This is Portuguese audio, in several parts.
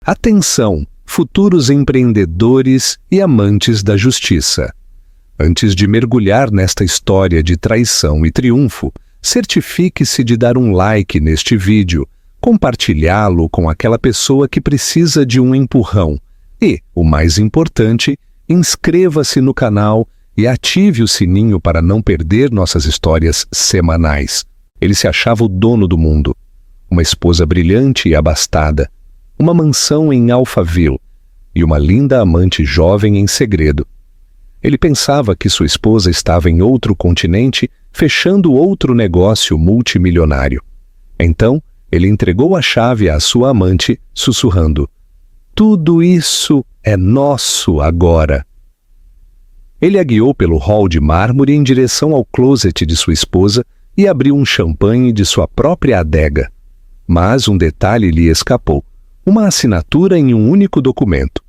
Atenção, futuros empreendedores e amantes da justiça. Antes de mergulhar nesta história de traição e triunfo, certifique-se de dar um like neste vídeo, compartilhá-lo com aquela pessoa que precisa de um empurrão e, o mais importante, inscreva-se no canal e ative o sininho para não perder nossas histórias semanais. Ele se achava o dono do mundo, uma esposa brilhante e abastada, uma mansão em Alphaville e uma linda amante jovem em segredo. Ele pensava que sua esposa estava em outro continente, fechando outro negócio multimilionário. Então, ele entregou a chave à sua amante, sussurrando: "Tudo isso é nosso agora." Ele a guiou pelo hall de mármore em direção ao closet de sua esposa e abriu um champanhe de sua própria adega. Mas um detalhe lhe escapou: uma assinatura em um único documento.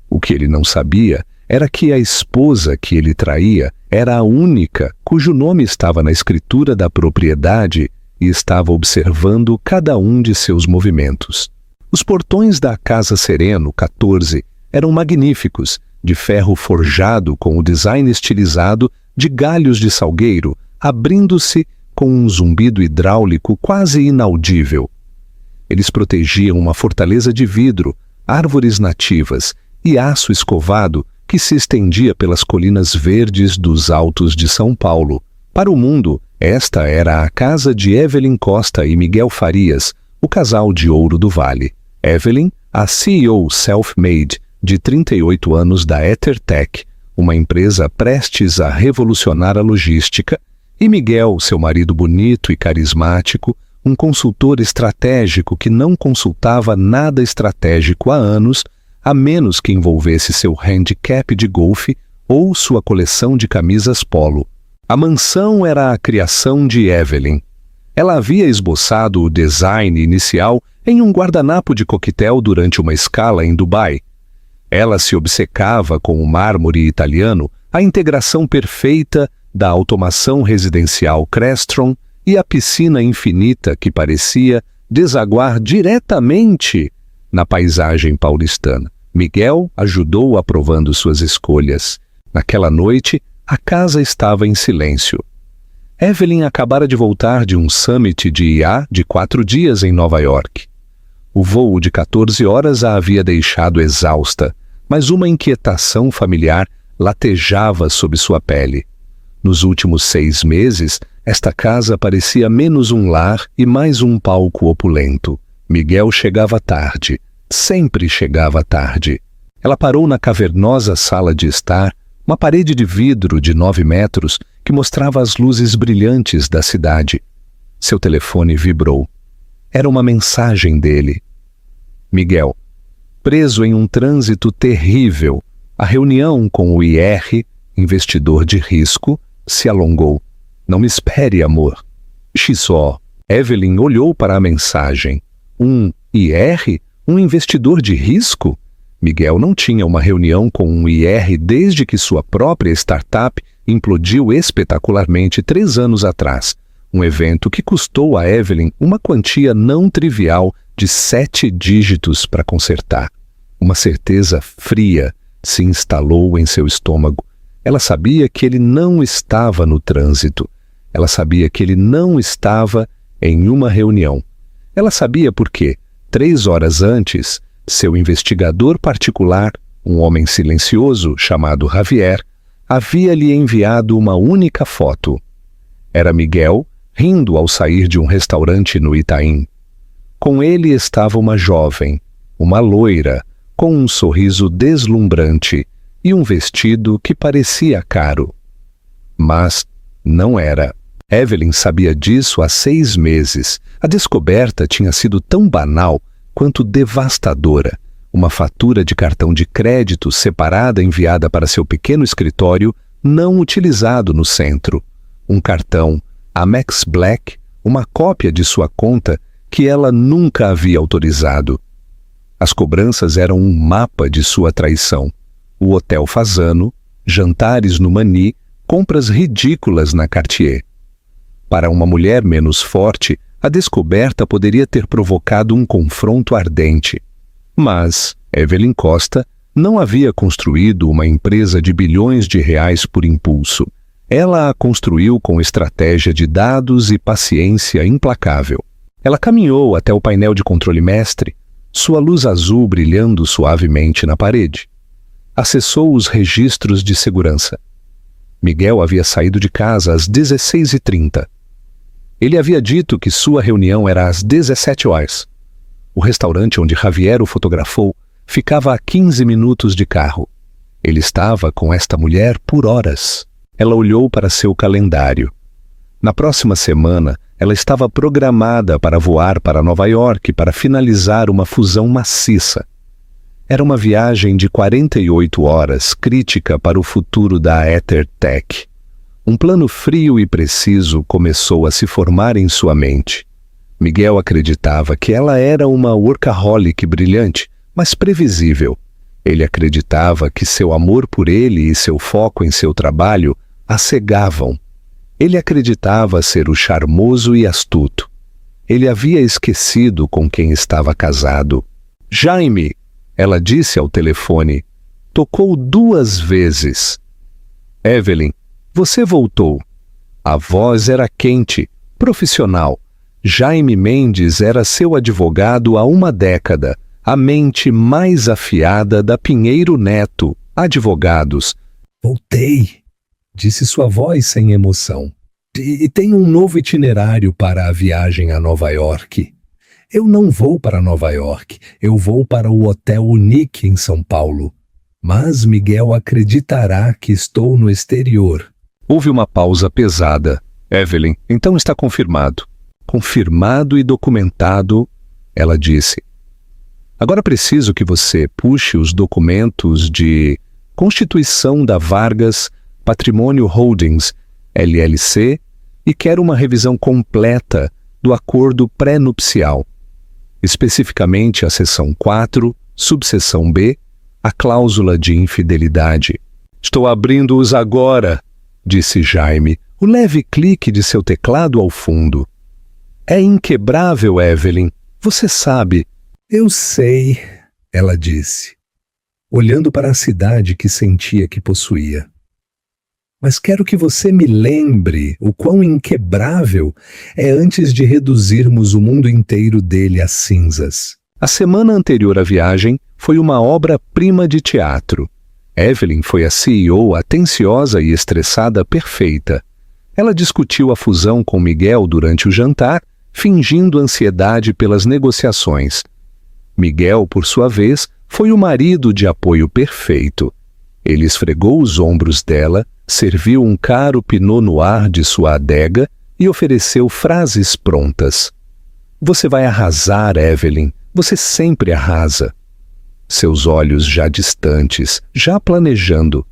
O que ele não sabia era que a esposa que ele traía era a única cujo nome estava na escritura da propriedade e estava observando cada um de seus movimentos. Os portões da Casa Sereno 14 eram magníficos, de ferro forjado com o design estilizado de galhos de salgueiro, abrindo-se com um zumbido hidráulico quase inaudível. Eles protegiam uma fortaleza de vidro, árvores nativas e aço escovado que se estendia pelas colinas verdes dos altos de São Paulo. Para o mundo, esta era a casa de Evelyn Costa e Miguel Farias, o casal de ouro do Vale. Evelyn, a CEO self-made de 38 anos da EtherTech, uma empresa prestes a revolucionar a logística, e Miguel, seu marido bonito e carismático, um consultor estratégico que não consultava nada estratégico há anos, a menos que envolvesse seu handicap de golfe ou sua coleção de camisas polo. A mansão era a criação de Evelyn. Ela havia esboçado o design inicial em um guardanapo de coquetel durante uma escala em Dubai. Ela se obcecava com o mármore italiano, a integração perfeita da automação residencial Crestron e a piscina infinita que parecia desaguar diretamente na paisagem paulistana. Miguel ajudou aprovando suas escolhas. Naquela noite, a casa estava em silêncio. Evelyn acabara de voltar de um summit de IA de 4 dias em Nova York. O voo de 14 horas a havia deixado exausta, mas uma inquietação familiar latejava sob sua pele. Nos últimos 6 meses, esta casa parecia menos um lar e mais um palco opulento. Miguel chegava tarde, sempre chegava tarde. Ela parou na cavernosa sala de estar, uma parede de vidro de 9 metros que mostrava as luzes brilhantes da cidade. Seu telefone vibrou. Era uma mensagem dele. Miguel, preso em um trânsito terrível, a reunião com o IR, investidor de risco, se alongou. Não me espere, amor. XO. Evelyn olhou para a mensagem. Um IR? Um investidor de risco? Miguel não tinha uma reunião com um IR desde que sua própria startup implodiu espetacularmente 3 anos atrás. Um evento que custou a Evelyn uma quantia não trivial de 7 dígitos para consertar. Uma certeza fria se instalou em seu estômago. Ela sabia que ele não estava no trânsito. Ela sabia que ele não estava em uma reunião. Ela sabia porque, 3 horas antes, seu investigador particular, um homem silencioso chamado Javier, havia-lhe enviado uma única foto. Era Miguel rindo ao sair de um restaurante no Itaim. Com ele estava uma jovem, uma loira, com um sorriso deslumbrante e um vestido que parecia caro. Mas não era. Evelyn sabia disso há 6 meses. A descoberta tinha sido tão banal quanto devastadora. Uma fatura de cartão de crédito separada enviada para seu pequeno escritório, não utilizado no centro. Um cartão Amex Black, uma cópia de sua conta que ela nunca havia autorizado. As cobranças eram um mapa de sua traição. O Hotel Fasano, jantares no Mani, compras ridículas na Cartier. Para uma mulher menos forte, a descoberta poderia ter provocado um confronto ardente. Mas Evelyn Costa não havia construído uma empresa de bilhões de reais por impulso. Ela a construiu com estratégia de dados e paciência implacável. Ela caminhou até o painel de controle mestre, sua luz azul brilhando suavemente na parede. Acessou os registros de segurança. Miguel havia saído de casa às 16h30. Ele havia dito que sua reunião era às 17 horas. O restaurante onde Javier o fotografou ficava a 15 minutos de carro. Ele estava com esta mulher por horas. Ela olhou para seu calendário. Na próxima semana, ela estava programada para voar para Nova York para finalizar uma fusão maciça. Era uma viagem de 48 horas, crítica para o futuro da EtherTech. Um plano frio e preciso começou a se formar em sua mente. Miguel acreditava que ela era uma workaholic brilhante, mas previsível. Ele acreditava que seu amor por ele e seu foco em seu trabalho a cegavam. Ele acreditava ser o charmoso e astuto. Ele havia esquecido com quem estava casado. Jaime, ela disse ao telefone. Tocou 2 vezes. Evelyn, você voltou. A voz era quente, profissional. Jaime Mendes era seu advogado há 1 década, a mente mais afiada da Pinheiro Neto, advogados. Voltei, disse sua voz sem emoção. E tem um novo itinerário para a viagem a Nova York. Eu não vou para Nova York, eu vou para o Hotel Unique em São Paulo. Mas Miguel acreditará que estou no exterior. Houve uma pausa pesada. Evelyn, então está confirmado. Confirmado e documentado, ela disse. Agora preciso que você puxe os documentos de Constituição da Vargas Patrimônio Holdings, LLC, e quero uma revisão completa do acordo pré-nupcial. Especificamente a seção 4, subseção B, a cláusula de infidelidade. Estou abrindo-os agora, disse Jaime, o leve clique de seu teclado ao fundo. É inquebrável, Evelyn. Você sabe. Eu sei, ela disse, olhando para a cidade que sentia que possuía. Mas quero que você me lembre o quão inquebrável é antes de reduzirmos o mundo inteiro dele a cinzas. A semana anterior à viagem foi uma obra-prima de teatro. Evelyn foi a CEO atenciosa e estressada perfeita. Ela discutiu a fusão com Miguel durante o jantar, fingindo ansiedade pelas negociações. Miguel, por sua vez, foi o marido de apoio perfeito. Ele esfregou os ombros dela, serviu um caro Pinot Noir de sua adega e ofereceu frases prontas. Você vai arrasar, Evelyn. Você sempre arrasa. Seus olhos já distantes, já planejando.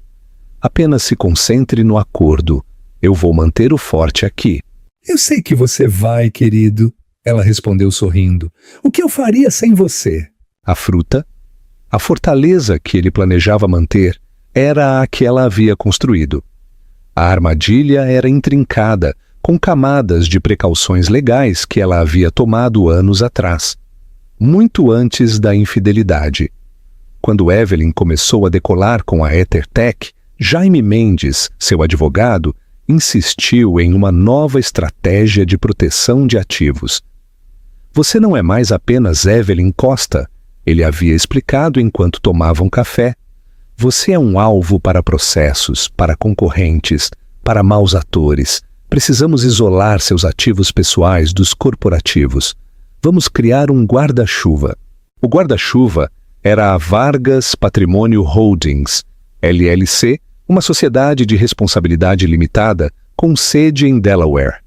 Apenas se concentre no acordo. Eu vou manter o forte aqui. Eu sei que você vai, querido, ela respondeu sorrindo. O que eu faria sem você? A fruta? A fortaleza que ele planejava manter era a que ela havia construído. A armadilha era intrincada, com camadas de precauções legais que ela havia tomado anos atrás, muito antes da infidelidade. Quando Evelyn começou a decolar com a EtherTech, Jaime Mendes, seu advogado, insistiu em uma nova estratégia de proteção de ativos. Você não é mais apenas Evelyn Costa, ele havia explicado enquanto tomavam café. Você é um alvo para processos, para concorrentes, para maus atores. Precisamos isolar seus ativos pessoais dos corporativos. Vamos criar um guarda-chuva. O guarda-chuva era a Vargas Patrimônio Holdings, LLC, uma sociedade de responsabilidade limitada com sede em Delaware.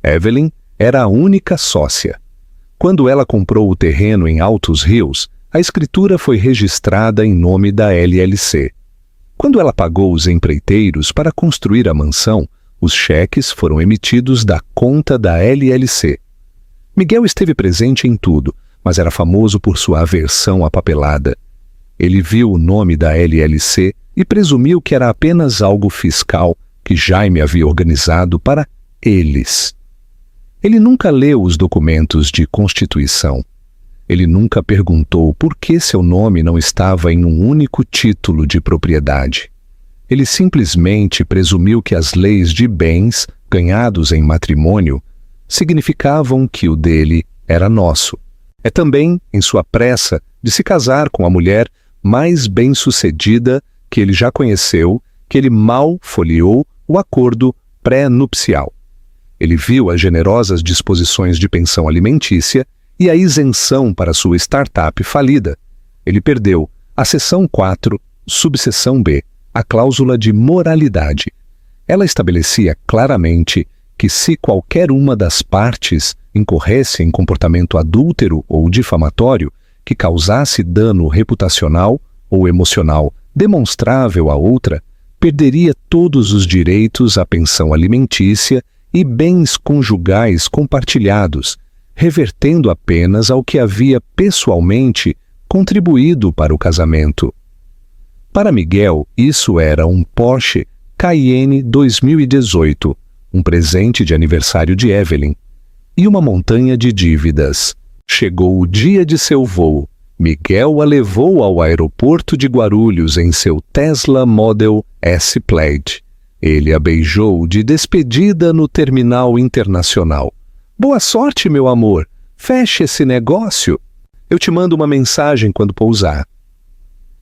Evelyn era a única sócia. Quando ela comprou o terreno em Altos Rios, a escritura foi registrada em nome da LLC. Quando ela pagou os empreiteiros para construir a mansão, os cheques foram emitidos da conta da LLC. Miguel esteve presente em tudo, mas era famoso por sua aversão à papelada. Ele viu o nome da LLC e presumiu que era apenas algo fiscal que Jaime havia organizado para eles. Ele nunca leu os documentos de constituição. Ele nunca perguntou por que seu nome não estava em um único título de propriedade. Ele simplesmente presumiu que as leis de bens ganhados em matrimônio significavam que o dele era nosso. É também, em sua pressa de se casar com a mulher mais bem-sucedida que ele já conheceu, que ele mal folheou o acordo pré-nupcial. Ele viu as generosas disposições de pensão alimentícia e a isenção para sua startup falida. Ele perdeu a seção 4, subseção B, a cláusula de moralidade. Ela estabelecia claramente que se qualquer uma das partes incorresse em comportamento adúltero ou difamatório que causasse dano reputacional ou emocional demonstrável à outra, perderia todos os direitos à pensão alimentícia e bens conjugais compartilhados, revertendo apenas ao que havia pessoalmente contribuído para o casamento. Para Miguel, isso era um Porsche Cayenne 2018, um presente de aniversário de Evelyn, e uma montanha de dívidas. Chegou o dia de seu voo. Miguel a levou ao aeroporto de Guarulhos em seu Tesla Model S Plaid. Ele a beijou de despedida no terminal internacional. Boa sorte, meu amor. Feche esse negócio. Eu te mando uma mensagem quando pousar.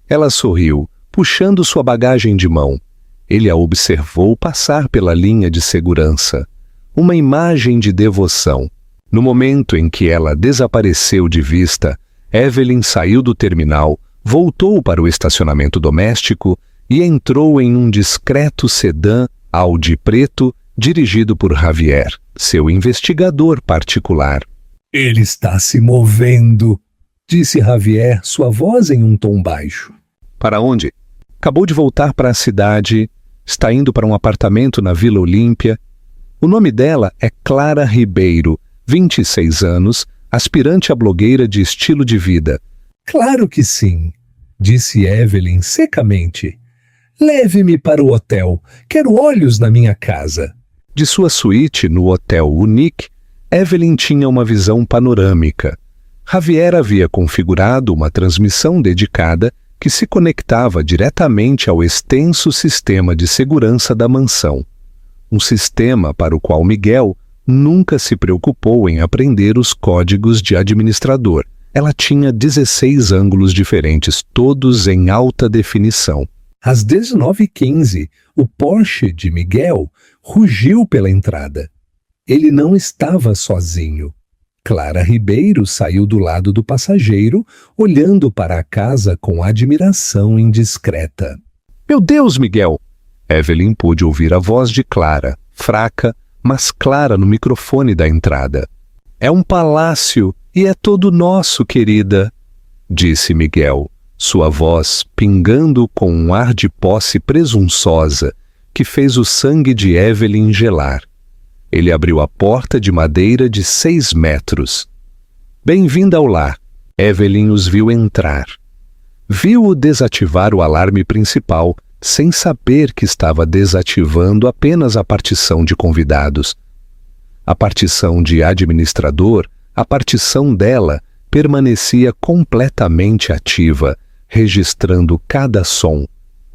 Ela sorriu, puxando sua bagagem de mão. Ele a observou passar pela linha de segurança. Uma imagem de devoção. No momento em que ela desapareceu de vista, Evelyn saiu do terminal, voltou para o estacionamento doméstico e entrou em um discreto sedã Audi preto dirigido por Javier, seu investigador particular. Ele está se movendo, disse Javier, sua voz em um tom baixo. Para onde? Acabou de voltar para a cidade, está indo para um apartamento na Vila Olímpia. O nome dela é Clara Ribeiro, 26 anos, aspirante a blogueira de estilo de vida. Claro que sim, disse Evelyn secamente. Leve-me para o hotel, quero olhos na minha casa. De sua suíte no Hotel Unique, Evelyn tinha uma visão panorâmica. Javier havia configurado uma transmissão dedicada que se conectava diretamente ao extenso sistema de segurança da mansão. Um sistema para o qual Miguel nunca se preocupou em aprender os códigos de administrador. Ela tinha 16 ângulos diferentes, todos em alta definição. Às 19h15, o Porsche de Miguel rugiu pela entrada. Ele não estava sozinho. Clara Ribeiro saiu do lado do passageiro, olhando para a casa com admiração indiscreta. Meu Deus, Miguel! Evelyn pôde ouvir a voz de Clara, fraca, mas clara no microfone da entrada. É um palácio e é todo nosso, querida, disse Miguel, sua voz pingando com um ar de posse presunçosa que fez o sangue de Evelyn gelar. Ele abriu a porta de madeira de 6 metros. Bem-vinda ao lar. Evelyn os viu entrar. Viu-o desativar o alarme principal, sem saber que estava desativando apenas a partição de convidados. A partição de administrador, a partição dela, permanecia completamente ativa, registrando cada som,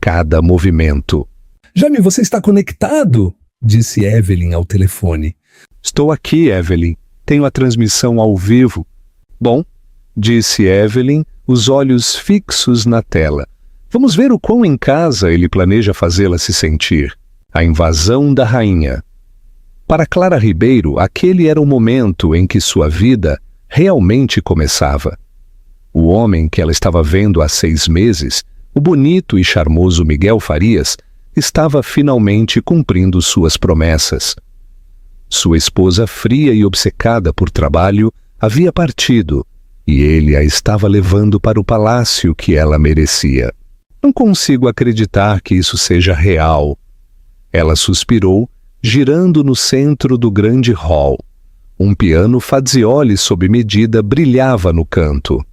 cada movimento. Jaime, você está conectado? Disse Evelyn ao telefone. Estou aqui, Evelyn. Tenho a transmissão ao vivo. Bom, disse Evelyn, os olhos fixos na tela. Vamos ver o quão em casa ele planeja fazê-la se sentir. A invasão da rainha. Para Clara Ribeiro, aquele era o momento em que sua vida realmente começava. O homem que ela estava vendo há 6 meses, o bonito e charmoso Miguel Farias, estava finalmente cumprindo suas promessas. Sua esposa, fria e obcecada por trabalho, havia partido, e ele a estava levando para o palácio que ela merecia. Não consigo acreditar que isso seja real. Ela suspirou, girando no centro do grande hall. Um piano Fazioli sob medida brilhava no canto.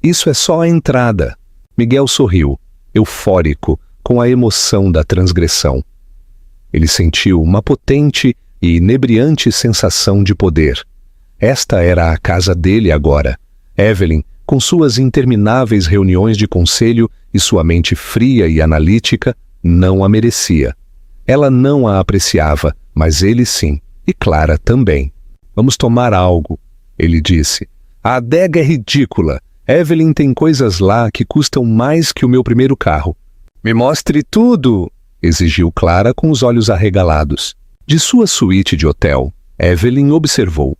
Isso é só a entrada. Miguel sorriu, eufórico, com a emoção da transgressão. Ele sentiu uma potente e inebriante sensação de poder. Esta era a casa dele agora. Evelyn, com suas intermináveis reuniões de conselho e sua mente fria e analítica, não a merecia. Ela não a apreciava, mas ele sim, e Clara também. Vamos tomar algo, ele disse. A adega é ridícula. Evelyn tem coisas lá que custam mais que o meu primeiro carro. Me mostre tudo, exigiu Clara com os olhos arregalados. De sua suíte de hotel, Evelyn observou.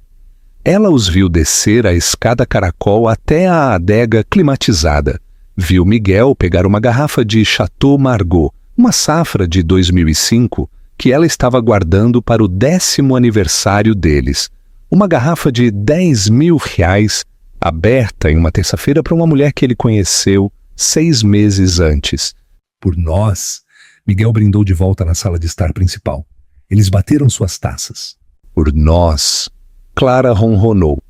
Ela os viu descer a escada caracol até a adega climatizada. Viu Miguel pegar uma garrafa de Chateau Margaux, uma safra de 2005, que ela estava guardando para o 10º aniversário deles. Uma garrafa de R$10.000, aberta em uma terça-feira para uma mulher que ele conheceu 6 meses antes. Por nós, Miguel brindou de volta na sala de estar principal. Eles bateram suas taças. Por nós, Clara ronronou.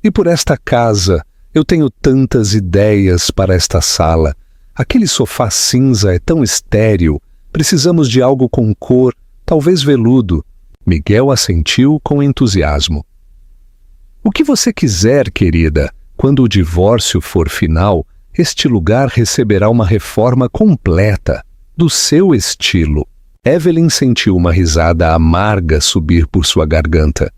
E por esta casa, eu tenho tantas ideias para esta sala. Aquele sofá cinza é tão estéril. Precisamos de algo com cor, talvez veludo. Miguel assentiu com entusiasmo. O que você quiser, querida. Quando o divórcio for final, este lugar receberá uma reforma completa, do seu estilo. Evelyn sentiu uma risada amarga subir por sua garganta.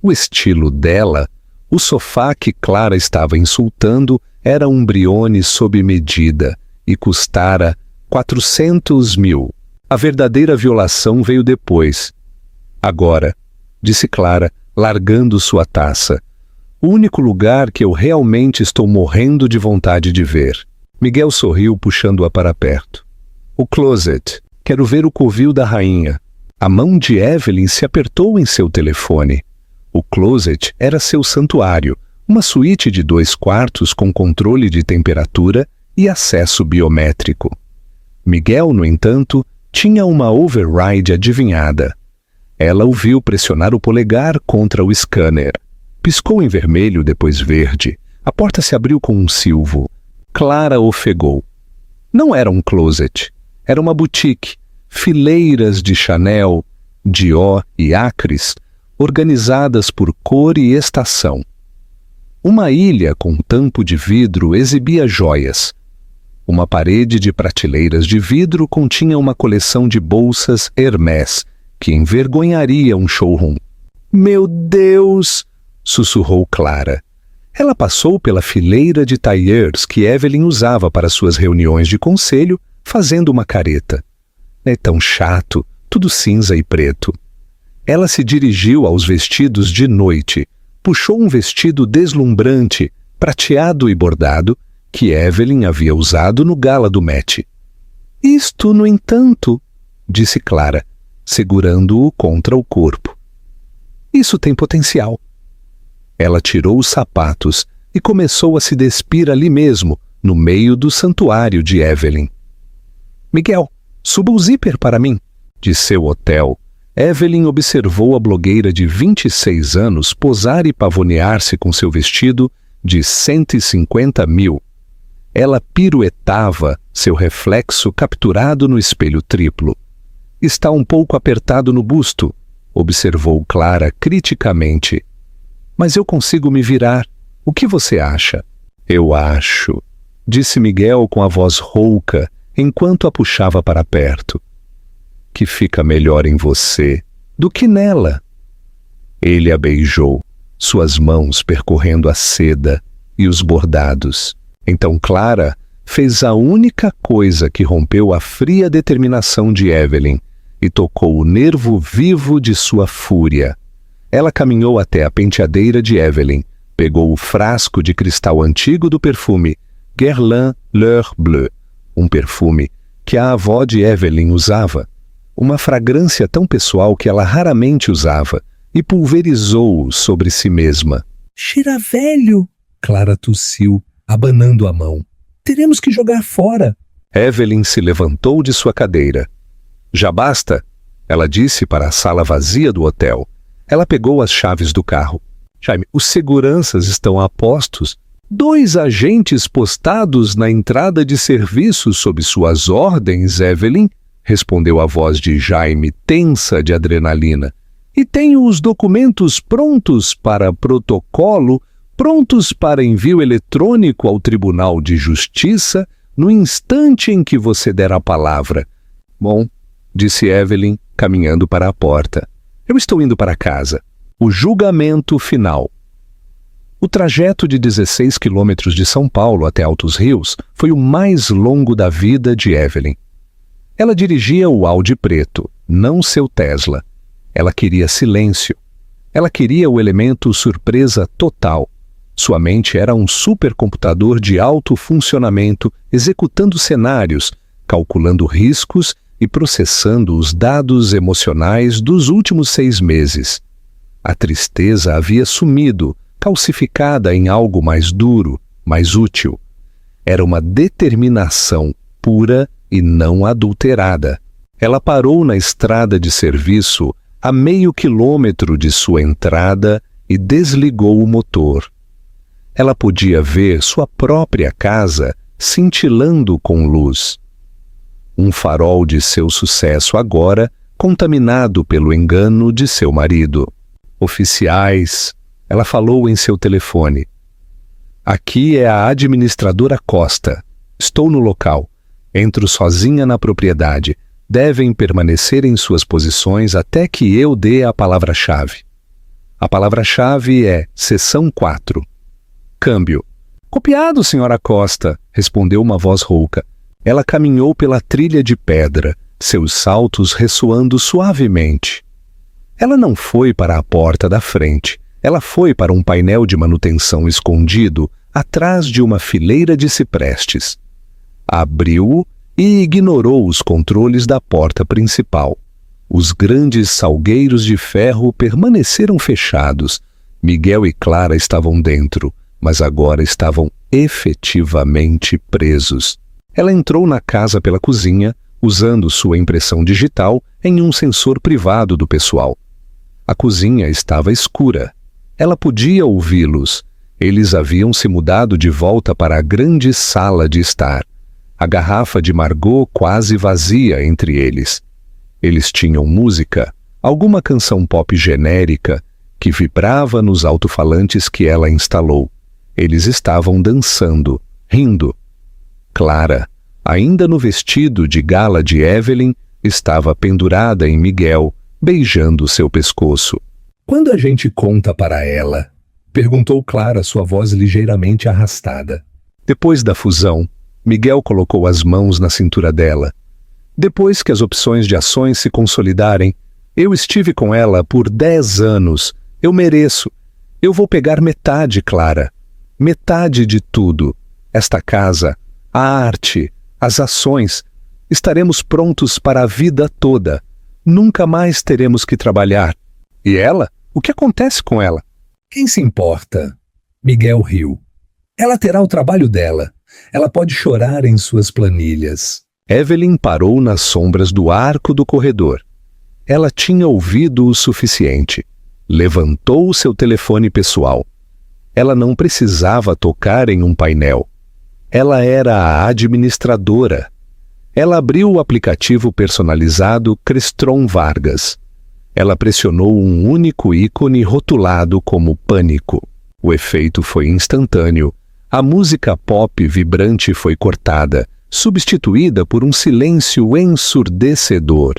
O estilo dela, o sofá que Clara estava insultando, era um Brioni sob medida e custara 400 mil. A verdadeira violação veio depois. Agora, disse Clara, largando sua taça, o único lugar que eu realmente estou morrendo de vontade de ver. Miguel sorriu, puxando-a para perto. O closet. Quero ver o covil da rainha. A mão de Evelyn se apertou em seu telefone. O closet era seu santuário, uma suíte de 2 quartos com controle de temperatura e acesso biométrico. Miguel, no entanto, tinha uma override adivinhada. Ela o viu pressionar o polegar contra o scanner. Piscou em vermelho, depois verde. A porta se abriu com um silvo. Clara ofegou. Não era um closet. Era uma boutique. Fileiras de Chanel, Dior e Acres, organizadas por cor e estação. Uma ilha com tampo de vidro exibia joias. Uma parede de prateleiras de vidro continha uma coleção de bolsas Hermès, que envergonharia um showroom. Meu Deus! Sussurrou Clara. Ela passou pela fileira de tailleurs que Evelyn usava para suas reuniões de conselho, fazendo uma careta. É tão chato, tudo cinza e preto. Ela se dirigiu aos vestidos de noite, puxou um vestido deslumbrante, prateado e bordado, que Evelyn havia usado no gala do Met. Isto, no entanto, disse Clara, segurando-o contra o corpo. Isso tem potencial. Ela tirou os sapatos e começou a se despir ali mesmo, no meio do santuário de Evelyn. Miguel, suba o zíper para mim, de seu hotel. Evelyn observou a blogueira de 26 anos posar e pavonear-se com seu vestido de 150 mil. Ela piruetava, seu reflexo capturado no espelho triplo. Está um pouco apertado no busto, observou Clara criticamente. Mas eu consigo me virar. O que você acha? Eu acho, disse Miguel com a voz rouca, enquanto a puxava para perto, que fica melhor em você do que nela. Ele a beijou, suas mãos percorrendo a seda e os bordados. Então Clara fez a única coisa que rompeu a fria determinação de Evelyn e tocou o nervo vivo de sua fúria. Ela caminhou até a penteadeira de Evelyn, pegou o frasco de cristal antigo do perfume Guerlain L'Heure Bleue, um perfume que a avó de Evelyn usava, uma fragrância tão pessoal que ela raramente usava, e pulverizou-o sobre si mesma. Cheira velho, Clara tossiu, abanando a mão. Teremos que jogar fora. Evelyn se levantou de sua cadeira. Já basta, ela disse para a sala vazia do hotel. Ela pegou as chaves do carro. Jaime, os seguranças estão a postos. 2 agentes postados na entrada de serviço sob suas ordens, Evelyn, respondeu a voz de Jaime, tensa de adrenalina. E tenho os documentos prontos para protocolo prontos para envio eletrônico ao Tribunal de Justiça no instante em que você der a palavra. Bom, disse Evelyn, caminhando para a porta. Eu estou indo para casa. O julgamento final. O trajeto de 16 quilômetros de São Paulo até Altos Rios foi o mais longo da vida de Evelyn. Ela dirigia o Audi preto, não seu Tesla. Ela queria silêncio. Ela queria o elemento surpresa total. Sua mente era um supercomputador de alto funcionamento, executando cenários, calculando riscos e processando os dados emocionais dos últimos 6 meses. A tristeza havia sumido, calcificada em algo mais duro, mais útil. Era uma determinação pura e não adulterada. Ela parou na estrada de serviço a meio quilômetro de sua entrada e desligou o motor. Ela podia ver sua própria casa cintilando com luz. Um farol de seu sucesso agora contaminado pelo engano de seu marido. Oficiais, ela falou em seu telefone. Aqui é a administradora Costa. Estou no local. Entro sozinha na propriedade. Devem permanecer em suas posições até que eu dê a palavra-chave. A palavra-chave é seção 4. Câmbio. Copiado, senhora Costa, respondeu uma voz rouca. Ela caminhou pela trilha de pedra, seus saltos ressoando suavemente. Ela não foi para a porta da frente. Ela foi para um painel de manutenção escondido atrás de uma fileira de ciprestes. Abriu-o e ignorou os controles da porta principal. Os grandes salgueiros de ferro permaneceram fechados. Miguel e Clara estavam dentro, mas agora estavam efetivamente presos. Ela entrou na casa pela cozinha, usando sua impressão digital em um sensor privado do pessoal. A cozinha estava escura. Ela podia ouvi-los. Eles haviam se mudado de volta para a grande sala de estar. A garrafa de Margot quase vazia entre eles. Eles tinham música, alguma canção pop genérica, que vibrava nos alto-falantes que ela instalou. Eles estavam dançando, rindo. Clara, ainda no vestido de gala de Evelyn, estava pendurada em Miguel, beijando seu pescoço. Quando a gente conta para ela? Perguntou Clara, sua voz ligeiramente arrastada. Depois da fusão, Miguel colocou as mãos na cintura dela. Depois que as opções de ações se consolidarem, eu estive com ela por 10 anos. Eu mereço. Eu vou pegar metade, Clara. Metade de tudo. Esta casa, a arte, as ações. Estaremos prontos para a vida toda. Nunca mais teremos que trabalhar. E ela? O que acontece com ela? Quem se importa? Miguel riu. Ela terá o trabalho dela. Ela pode chorar em suas planilhas. Evelyn parou nas sombras do arco do corredor. Ela tinha ouvido o suficiente. Levantou o seu telefone pessoal. Ela não precisava tocar em um painel. Ela era a administradora. Ela abriu o aplicativo personalizado Crestron Vargas. Ela pressionou um único ícone rotulado como pânico. O efeito foi instantâneo. A música pop vibrante foi cortada, substituída por um silêncio ensurdecedor.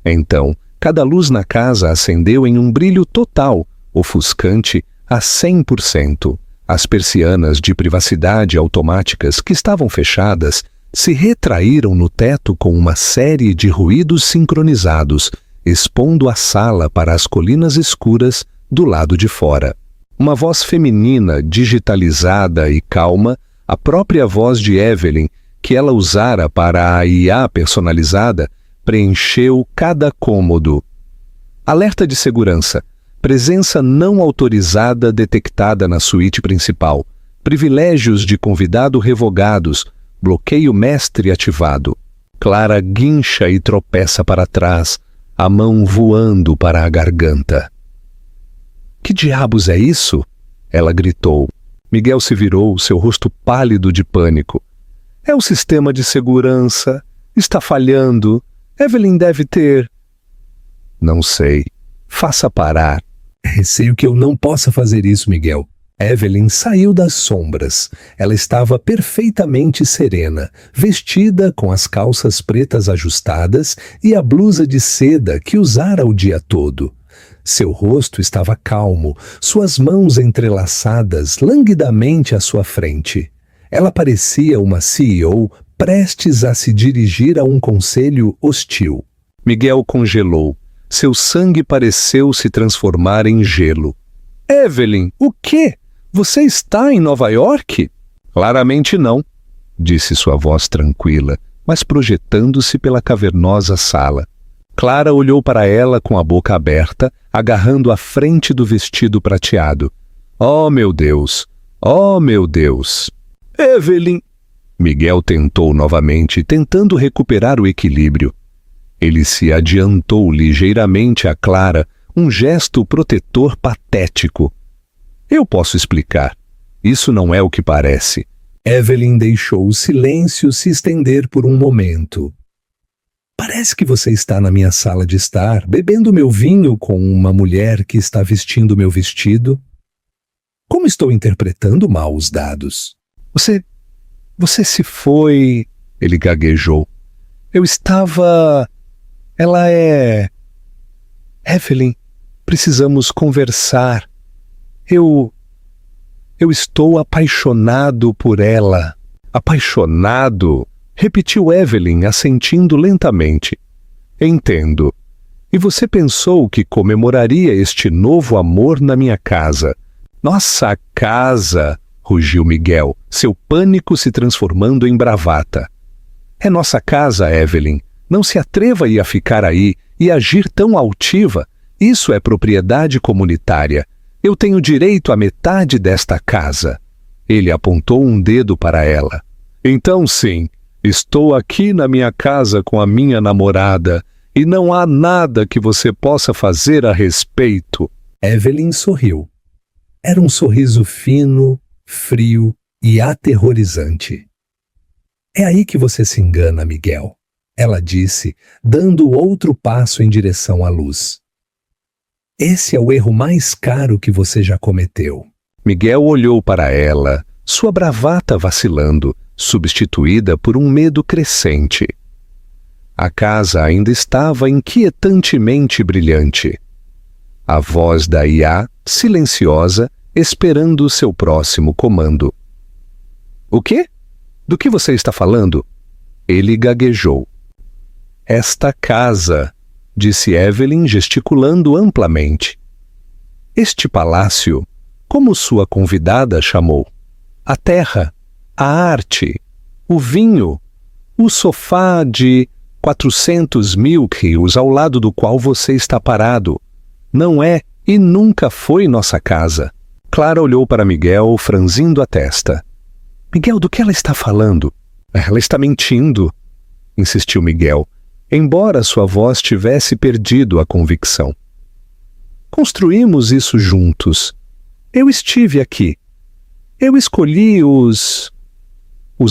Então, cada luz na casa acendeu em um brilho total, ofuscante a 100%. As persianas de privacidade automáticas que estavam fechadas se retraíram no teto com uma série de ruídos sincronizados, expondo a sala para as colinas escuras do lado de fora. Uma voz feminina, digitalizada e calma, a própria voz de Evelyn, que ela usara para a IA personalizada, preencheu cada cômodo. Alerta de segurança. Presença não autorizada detectada na suíte principal. Privilégios de convidado revogados. Bloqueio mestre ativado. Clara guincha e tropeça para trás, a mão voando para a garganta. Que diabos é isso? Ela gritou. Miguel se virou, seu rosto pálido de pânico. É o sistema de segurança. Está falhando. Evelyn deve ter... Não sei. Faça parar. Receio que eu não possa fazer isso, Miguel. Evelyn saiu das sombras. Ela estava perfeitamente serena, vestida com as calças pretas ajustadas e a blusa de seda que usara o dia todo. Seu rosto estava calmo, suas mãos entrelaçadas languidamente à sua frente. Ela parecia uma CEO prestes a se dirigir a um conselho hostil. Miguel congelou. Seu sangue pareceu se transformar em gelo. Evelyn, o quê? Você está em Nova York? Claramente não, disse sua voz tranquila, mas projetando-se pela cavernosa sala. Clara olhou para ela com a boca aberta, agarrando a frente do vestido prateado. Oh, meu Deus! Oh, meu Deus! Evelyn! Miguel tentou novamente, tentando recuperar o equilíbrio. Ele se adiantou ligeiramente a Clara, um gesto protetor patético. Eu posso explicar. Isso não é o que parece. Evelyn deixou o silêncio se estender por um momento. Parece que você está na minha sala de estar, bebendo meu vinho com uma mulher que está vestindo meu vestido. Como estou interpretando mal os dados? Você se foi... Ele gaguejou. Eu estava... Ela é... Evelyn, precisamos conversar. Eu estou apaixonado por ela. Apaixonado? Repetiu Evelyn, assentindo lentamente. Entendo. E você pensou que comemoraria este novo amor na minha casa? Nossa casa! Rugiu Miguel, seu pânico se transformando em bravata. É nossa casa, Evelyn. Não se atreva a ficar aí e agir tão altiva. Isso é propriedade comunitária. Eu tenho direito à metade desta casa. Ele apontou um dedo para ela. Então sim, estou aqui na minha casa com a minha namorada e não há nada que você possa fazer a respeito. Evelyn sorriu. Era um sorriso fino, frio e aterrorizante. É aí que você se engana, Miguel, ela disse, dando outro passo em direção à luz. Esse é o erro mais caro que você já cometeu. Miguel olhou para ela, sua bravata vacilando, substituída por um medo crescente. A casa ainda estava inquietantemente brilhante. A voz da IA, silenciosa, esperando seu próximo comando. O quê? Do que você está falando? Ele gaguejou. Esta casa, disse Evelyn gesticulando amplamente. Este palácio, como sua convidada chamou, a terra, a arte, o vinho, o sofá de 400 mil rios ao lado do qual você está parado, não é e nunca foi nossa casa. Clara olhou para Miguel, franzindo a testa. Miguel, do que ela está falando? Ela está mentindo, insistiu Miguel, embora sua voz tivesse perdido a convicção. Construímos isso juntos. Eu estive aqui. Eu escolhi os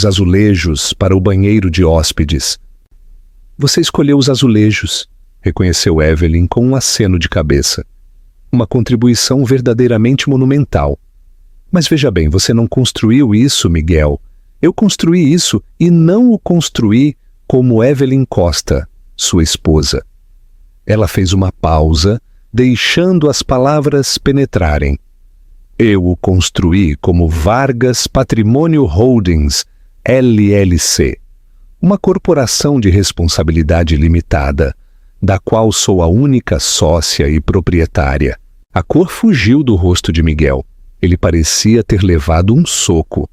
azulejos para o banheiro de hóspedes. Você escolheu os azulejos, reconheceu Evelyn com um aceno de cabeça. Uma contribuição verdadeiramente monumental. Mas veja bem, você não construiu isso, Miguel. Eu construí isso e não o construí como Evelyn Costa, sua esposa. Ela fez uma pausa, deixando as palavras penetrarem. Eu o construí como Vargas Patrimônio Holdings, LLC, uma corporação de responsabilidade limitada, da qual sou a única sócia e proprietária. A cor fugiu do rosto de Miguel. Ele parecia ter levado um soco.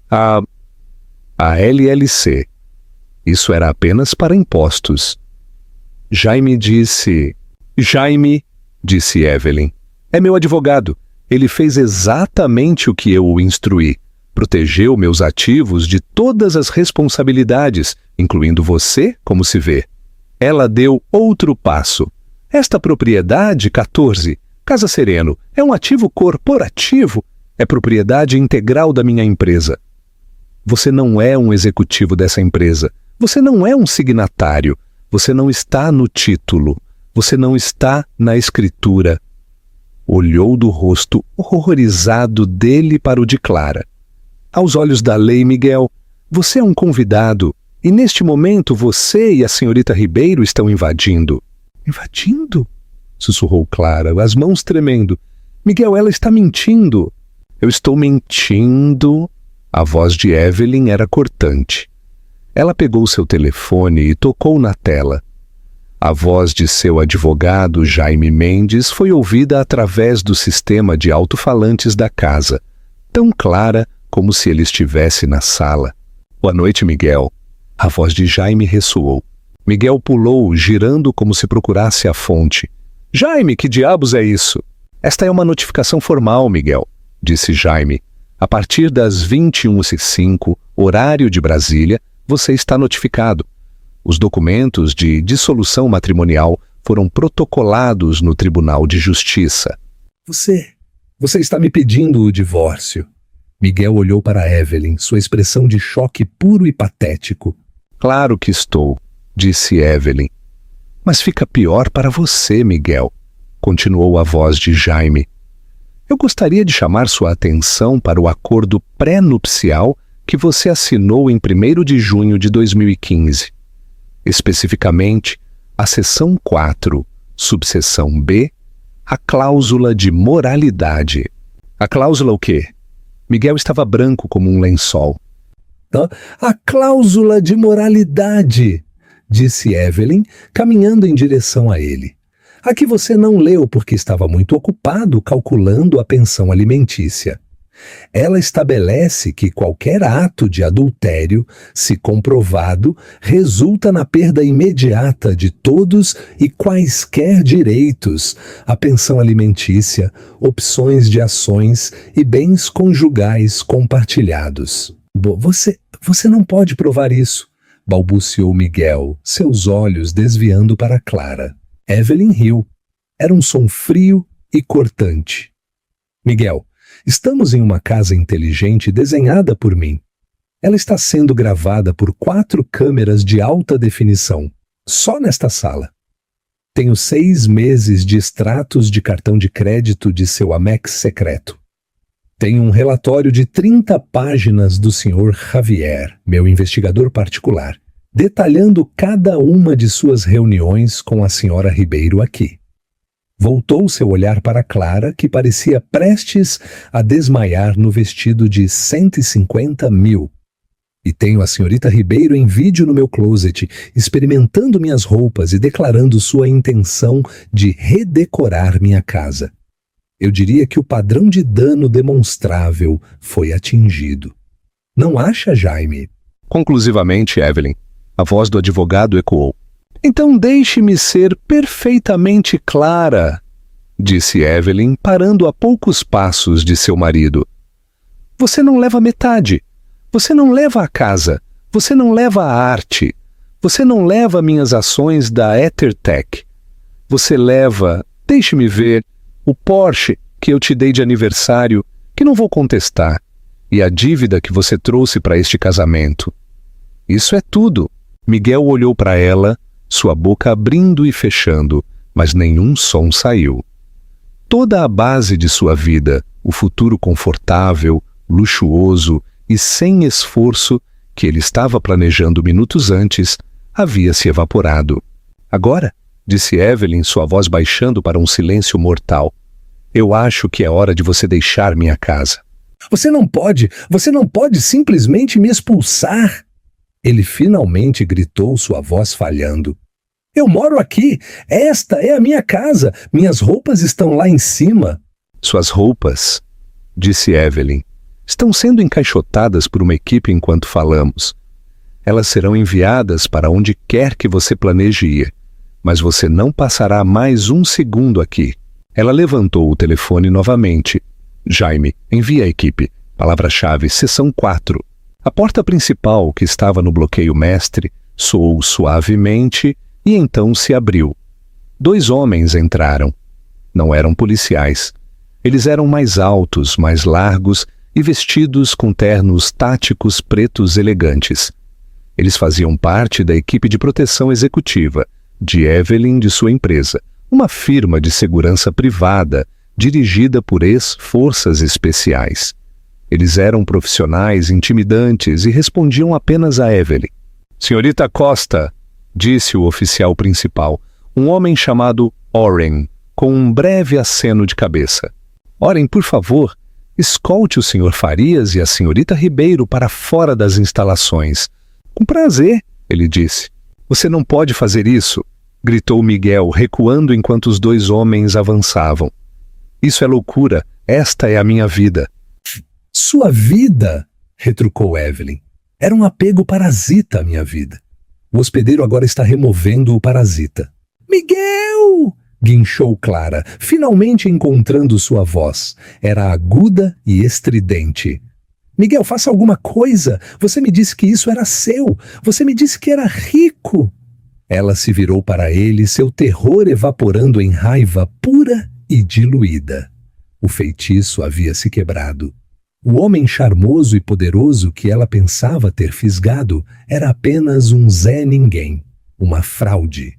A LLC. Isso era apenas para impostos. Jaime, disse Evelyn. É meu advogado. Ele fez exatamente o que eu o instruí. Protegeu meus ativos de todas as responsabilidades, incluindo você, como se vê. Ela deu outro passo. Esta propriedade 14, Casa Sereno, é um ativo corporativo, é propriedade integral da minha empresa. Você não é um executivo dessa empresa. Você não é um signatário. Você não está no título. Você não está na escritura. olhou do rosto horrorizado dele para o de Clara. Aos olhos da lei, Miguel, você é um convidado e neste momento você e a senhorita Ribeiro estão invadindo. Invadindo? Sussurrou Clara, as mãos tremendo. Miguel, ela está mentindo. Eu estou mentindo. A voz de Evelyn era cortante. Ela pegou seu telefone e tocou na tela. A voz de seu advogado, Jaime Mendes, foi ouvida através do sistema de alto-falantes da casa, tão clara como se ele estivesse na sala. Boa noite, Miguel. A voz de Jaime ressoou. Miguel pulou, girando como se procurasse a fonte. Jaime, que diabos é isso? Esta é uma notificação formal, Miguel, disse Jaime. A partir das 21h05, horário de Brasília, você está notificado. Os documentos de dissolução matrimonial foram protocolados no Tribunal de Justiça. Você está me pedindo o divórcio. Miguel olhou para Evelyn, sua expressão de choque puro e patético. Claro que estou, disse Evelyn. Mas fica pior para você, Miguel, continuou a voz de Jaime. Eu gostaria de chamar sua atenção para o acordo pré-nupcial que você assinou em 1º de junho de 2015. Especificamente, a seção 4, subseção B, a cláusula de moralidade. A cláusula o quê? Miguel estava branco como um lençol. A cláusula de moralidade, disse Evelyn, caminhando em direção a ele. A que você não leu porque estava muito ocupado calculando a pensão alimentícia. Ela estabelece que qualquer ato de adultério, se comprovado, resulta na perda imediata de todos e quaisquer direitos, a pensão alimentícia, opções de ações e bens conjugais compartilhados. Você não pode provar isso, balbuciou Miguel, seus olhos desviando para Clara. Evelyn riu. Era um som frio e cortante. Miguel, estamos em uma casa inteligente desenhada por mim. Ela está sendo gravada por 4 câmeras de alta definição, só nesta sala. Tenho 6 meses de extratos de cartão de crédito de seu Amex secreto. Tenho um relatório de 30 páginas do Sr. Javier, meu investigador particular, detalhando cada uma de suas reuniões com a Sra. Ribeiro aqui. Voltou seu olhar para Clara, que parecia prestes a desmaiar no vestido de 150 mil. E tenho a senhorita Ribeiro em vídeo no meu closet, experimentando minhas roupas e declarando sua intenção de redecorar minha casa. Eu diria que o padrão de dano demonstrável foi atingido. Não acha, Jaime? Conclusivamente, Evelyn, a voz do advogado ecoou. Então deixe-me ser perfeitamente clara, disse Evelyn, parando a poucos passos de seu marido. Você não leva metade. Você não leva a casa. Você não leva a arte. Você não leva minhas ações da EtherTech. Você leva, deixe-me ver, o Porsche que eu te dei de aniversário, que não vou contestar, e a dívida que você trouxe para este casamento. Isso é tudo. Miguel olhou para ela, sua boca abrindo e fechando, mas nenhum som saiu. Toda a base de sua vida, o futuro confortável, luxuoso e sem esforço que ele estava planejando minutos antes, havia se evaporado. Agora, disse Evelyn, sua voz baixando para um silêncio mortal, eu acho que é hora de você deixar minha casa. Você não pode simplesmente me expulsar. Ele finalmente gritou, sua voz falhando. Eu moro aqui. Esta é a minha casa. Minhas roupas estão lá em cima. Suas roupas, disse Evelyn, estão sendo encaixotadas por uma equipe enquanto falamos. Elas serão enviadas para onde quer que você planeje ir, mas você não passará mais um segundo aqui. Ela levantou o telefone novamente. Jaime, envia a equipe. Palavra-chave, seção 4. A porta principal, que estava no bloqueio mestre, soou suavemente e então se abriu. 2 homens entraram. Não eram policiais. Eles eram mais altos, mais largos e vestidos com ternos táticos pretos elegantes. Eles faziam parte da equipe de proteção executiva de Evelyn de sua empresa, uma firma de segurança privada dirigida por ex-forças especiais. Eles eram profissionais intimidantes e respondiam apenas a Evelyn. Senhorita Costa, disse o oficial principal, um homem chamado Oren, com um breve aceno de cabeça. Oren, por favor, escolte o Sr. Farias e a senhorita Ribeiro para fora das instalações. Com prazer, ele disse. Você não pode fazer isso, gritou Miguel, recuando enquanto os dois homens avançavam. Isso é loucura, esta é a minha vida. Sua vida, retrucou Evelyn. Era um apego parasita à minha vida. O hospedeiro agora está removendo o parasita. Miguel! Guinchou Clara, finalmente encontrando sua voz. Era aguda e estridente. Miguel, faça alguma coisa! Você me disse que isso era seu! Você me disse que era rico! Ela se virou para ele, seu terror evaporando em raiva pura e diluída. O feitiço havia se quebrado. O homem charmoso e poderoso que ela pensava ter fisgado era apenas um Zé Ninguém, uma fraude.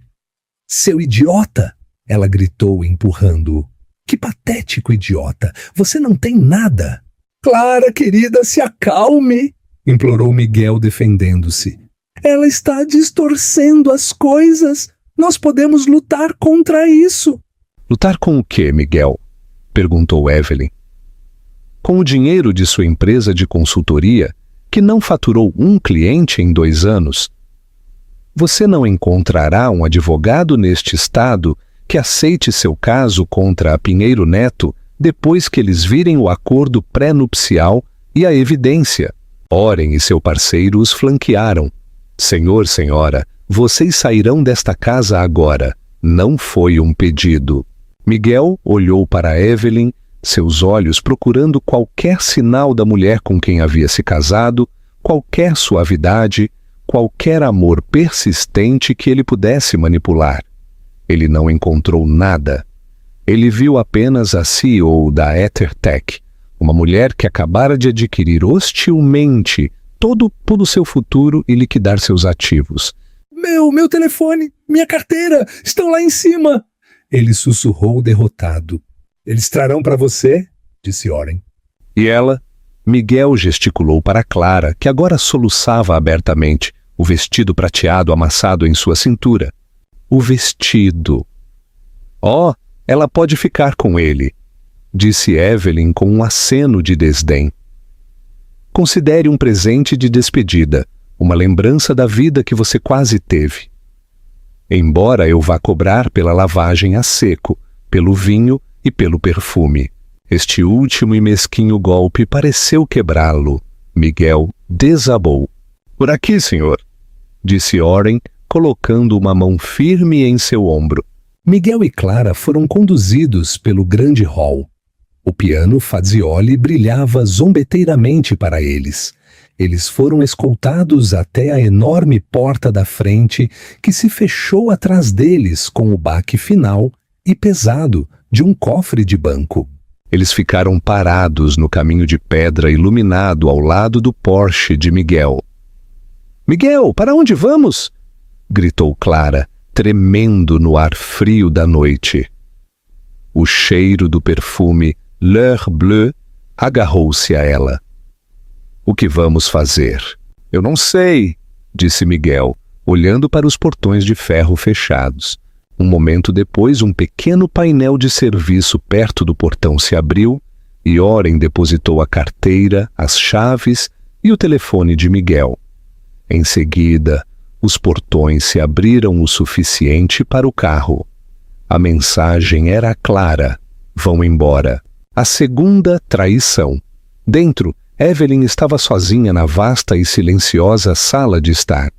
Seu idiota! Ela gritou, empurrando-o. Que patético idiota! Você não tem nada! Clara, querida, se acalme! Implorou Miguel, defendendo-se. Ela está distorcendo as coisas! Nós podemos lutar contra isso! Lutar com o quê, Miguel? Perguntou Evelyn. Com o dinheiro de sua empresa de consultoria, que não faturou um cliente em 2 anos. Você não encontrará um advogado neste estado que aceite seu caso contra a Pinheiro Neto depois que eles virem o acordo pré-nupcial e a evidência. Oren e seu parceiro os flanquearam. Senhor, senhora, vocês sairão desta casa agora. Não foi um pedido. Miguel olhou para Evelyn, seus olhos procurando qualquer sinal da mulher com quem havia se casado, qualquer suavidade, qualquer amor persistente que ele pudesse manipular. Ele não encontrou nada. Ele viu apenas a CEO da EtherTech, uma mulher que acabara de adquirir hostilmente todo o seu futuro e liquidar seus ativos. Meu telefone, minha carteira, estão lá em cima! Ele sussurrou derrotado. Eles trarão para você, disse Oren. E ela? Miguel gesticulou para Clara, que agora soluçava abertamente, o vestido prateado amassado em sua cintura. O vestido. Oh, ela pode ficar com ele, disse Evelyn com um aceno de desdém. Considere um presente de despedida, uma lembrança da vida que você quase teve. Embora eu vá cobrar pela lavagem a seco, pelo vinho e pelo perfume. Este último e mesquinho golpe pareceu quebrá-lo. Miguel desabou. Por aqui, senhor, disse Oren, colocando uma mão firme em seu ombro. Miguel e Clara foram conduzidos pelo grande hall. O piano Fazioli brilhava zombeteiramente para eles. Eles foram escoltados até a enorme porta da frente que se fechou atrás deles com o baque final e pesado de um cofre de banco. Eles ficaram parados no caminho de pedra iluminado ao lado do Porsche de Miguel. Miguel, para onde vamos? Gritou Clara, tremendo no ar frio da noite. O cheiro do perfume L'Heure Bleue agarrou-se a ela. O que vamos fazer? Eu não sei, disse Miguel, olhando para os portões de ferro fechados. Um momento depois, um pequeno painel de serviço perto do portão se abriu e Oren depositou a carteira, as chaves e o telefone de Miguel. Em seguida, os portões se abriram o suficiente para o carro. A mensagem era clara: vão embora. A segunda traição. Dentro, Evelyn estava sozinha na vasta e silenciosa sala de estar.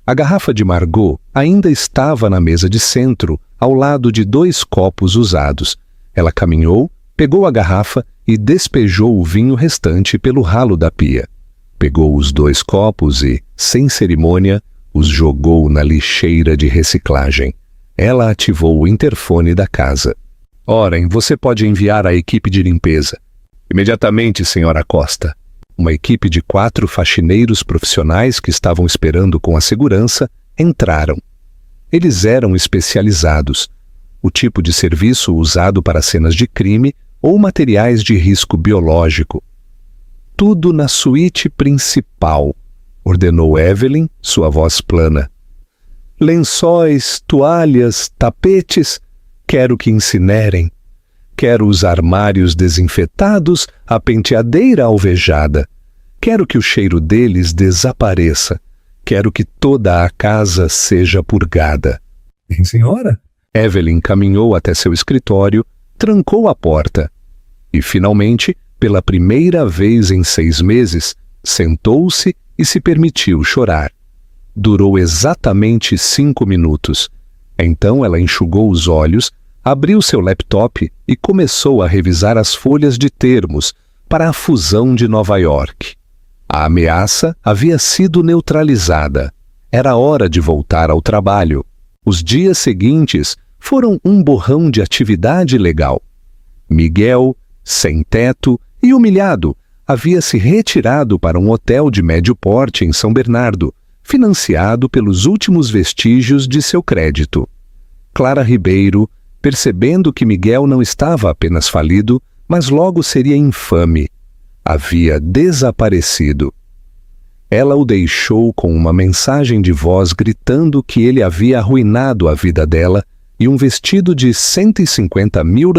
A garrafa de Margot ainda estava na mesa de centro, ao lado de 2 copos usados. Ela caminhou, pegou a garrafa e despejou o vinho restante pelo ralo da pia. Pegou os 2 copos e, sem cerimônia, os jogou na lixeira de reciclagem. Ela ativou o interfone da casa. Oren, você pode enviar a equipe de limpeza. Imediatamente, senhora Costa. Uma equipe de 4 faxineiros profissionais que estavam esperando com a segurança entraram. Eles eram especializados. o tipo de serviço usado para cenas de crime ou materiais de risco biológico. Tudo na suíte principal, ordenou Evelyn, sua voz plana. Lençóis, toalhas, tapetes, quero que incinerem. Quero os armários desinfetados, a penteadeira alvejada. Quero que o cheiro deles desapareça. Quero que toda a casa seja purgada. Bem, senhora? Evelyn caminhou até seu escritório, trancou a porta e, finalmente, pela primeira vez em 6 meses, sentou-se e se permitiu chorar. Durou exatamente 5 minutos. Então ela enxugou os olhos, abriu seu laptop e começou a revisar as folhas de termos para a fusão de Nova York. A ameaça havia sido neutralizada. Era hora de voltar ao trabalho. Os dias seguintes foram um borrão de atividade legal. Miguel, sem teto e humilhado, havia se retirado para um hotel de médio porte em São Bernardo, financiado pelos últimos vestígios de seu crédito. Clara Ribeiro, percebendo que Miguel não estava apenas falido, mas logo seria infame, havia desaparecido. Ela o deixou com uma mensagem de voz gritando que ele havia arruinado a vida dela e um vestido de $150 mil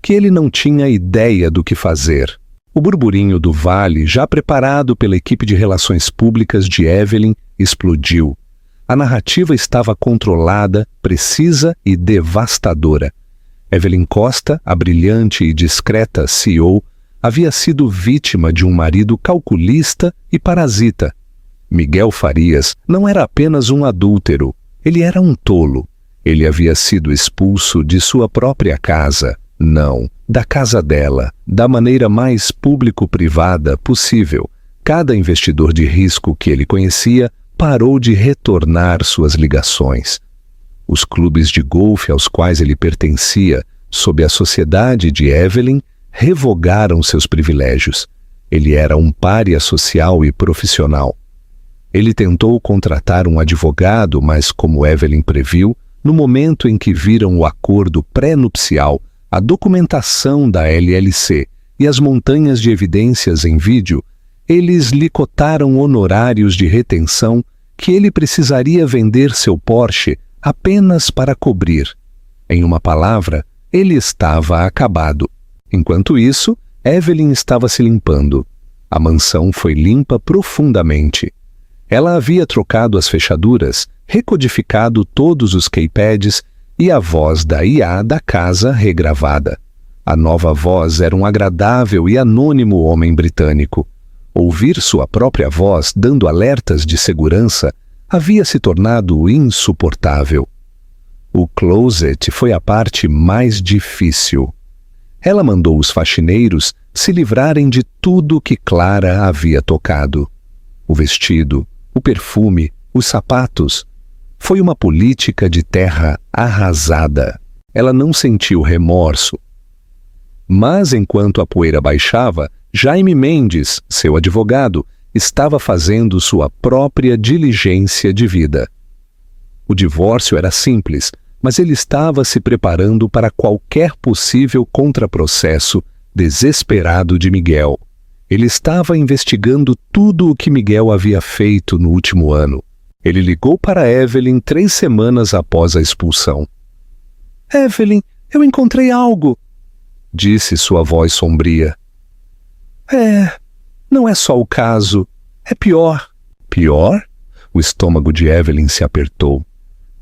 que ele não tinha ideia do que fazer. O burburinho do vale, já preparado pela equipe de relações públicas de Evelyn, explodiu. A narrativa estava controlada, precisa e devastadora. Evelyn Costa, a brilhante e discreta CEO, havia sido vítima de um marido calculista e parasita. Miguel Farias não era apenas um adúltero, ele era um tolo. Ele havia sido expulso de sua própria casa, não, da casa dela, da maneira mais público-privada possível. Cada investidor de risco que ele conhecia parou de retornar suas ligações. Os clubes de golfe aos quais ele pertencia, sob a sociedade de Evelyn, revogaram seus privilégios. Ele era um pária social e profissional. Ele tentou contratar um advogado, mas, como Evelyn previu, no momento em que viram o acordo pré-nupcial, a documentação da LLC e as montanhas de evidências em vídeo, eles lhe cotaram honorários de retenção que ele precisaria vender seu Porsche apenas para cobrir. Em uma palavra, ele estava acabado. Enquanto isso, Evelyn estava se limpando. A mansão foi limpa profundamente. Ela havia trocado as fechaduras, recodificado todos os keypads e a voz da IA da casa regravada. A nova voz era um agradável e anônimo homem britânico. Ouvir sua própria voz dando alertas de segurança havia se tornado insuportável. O closet foi a parte mais difícil. Ela mandou os faxineiros se livrarem de tudo que Clara havia tocado. O vestido, o perfume, os sapatos. Foi uma política de terra arrasada. Ela não sentiu remorso. Mas enquanto a poeira baixava, Jaime Mendes, seu advogado, estava fazendo sua própria diligência de vida. O divórcio era simples, mas ele estava se preparando para qualquer possível contraprocesso desesperado de Miguel. Ele estava investigando tudo o que Miguel havia feito no último ano. Ele ligou para Evelyn 3 semanas após a expulsão. Evelyn, eu encontrei algo, disse sua voz sombria. Não é só o caso, é pior. Pior? O estômago de Evelyn se apertou.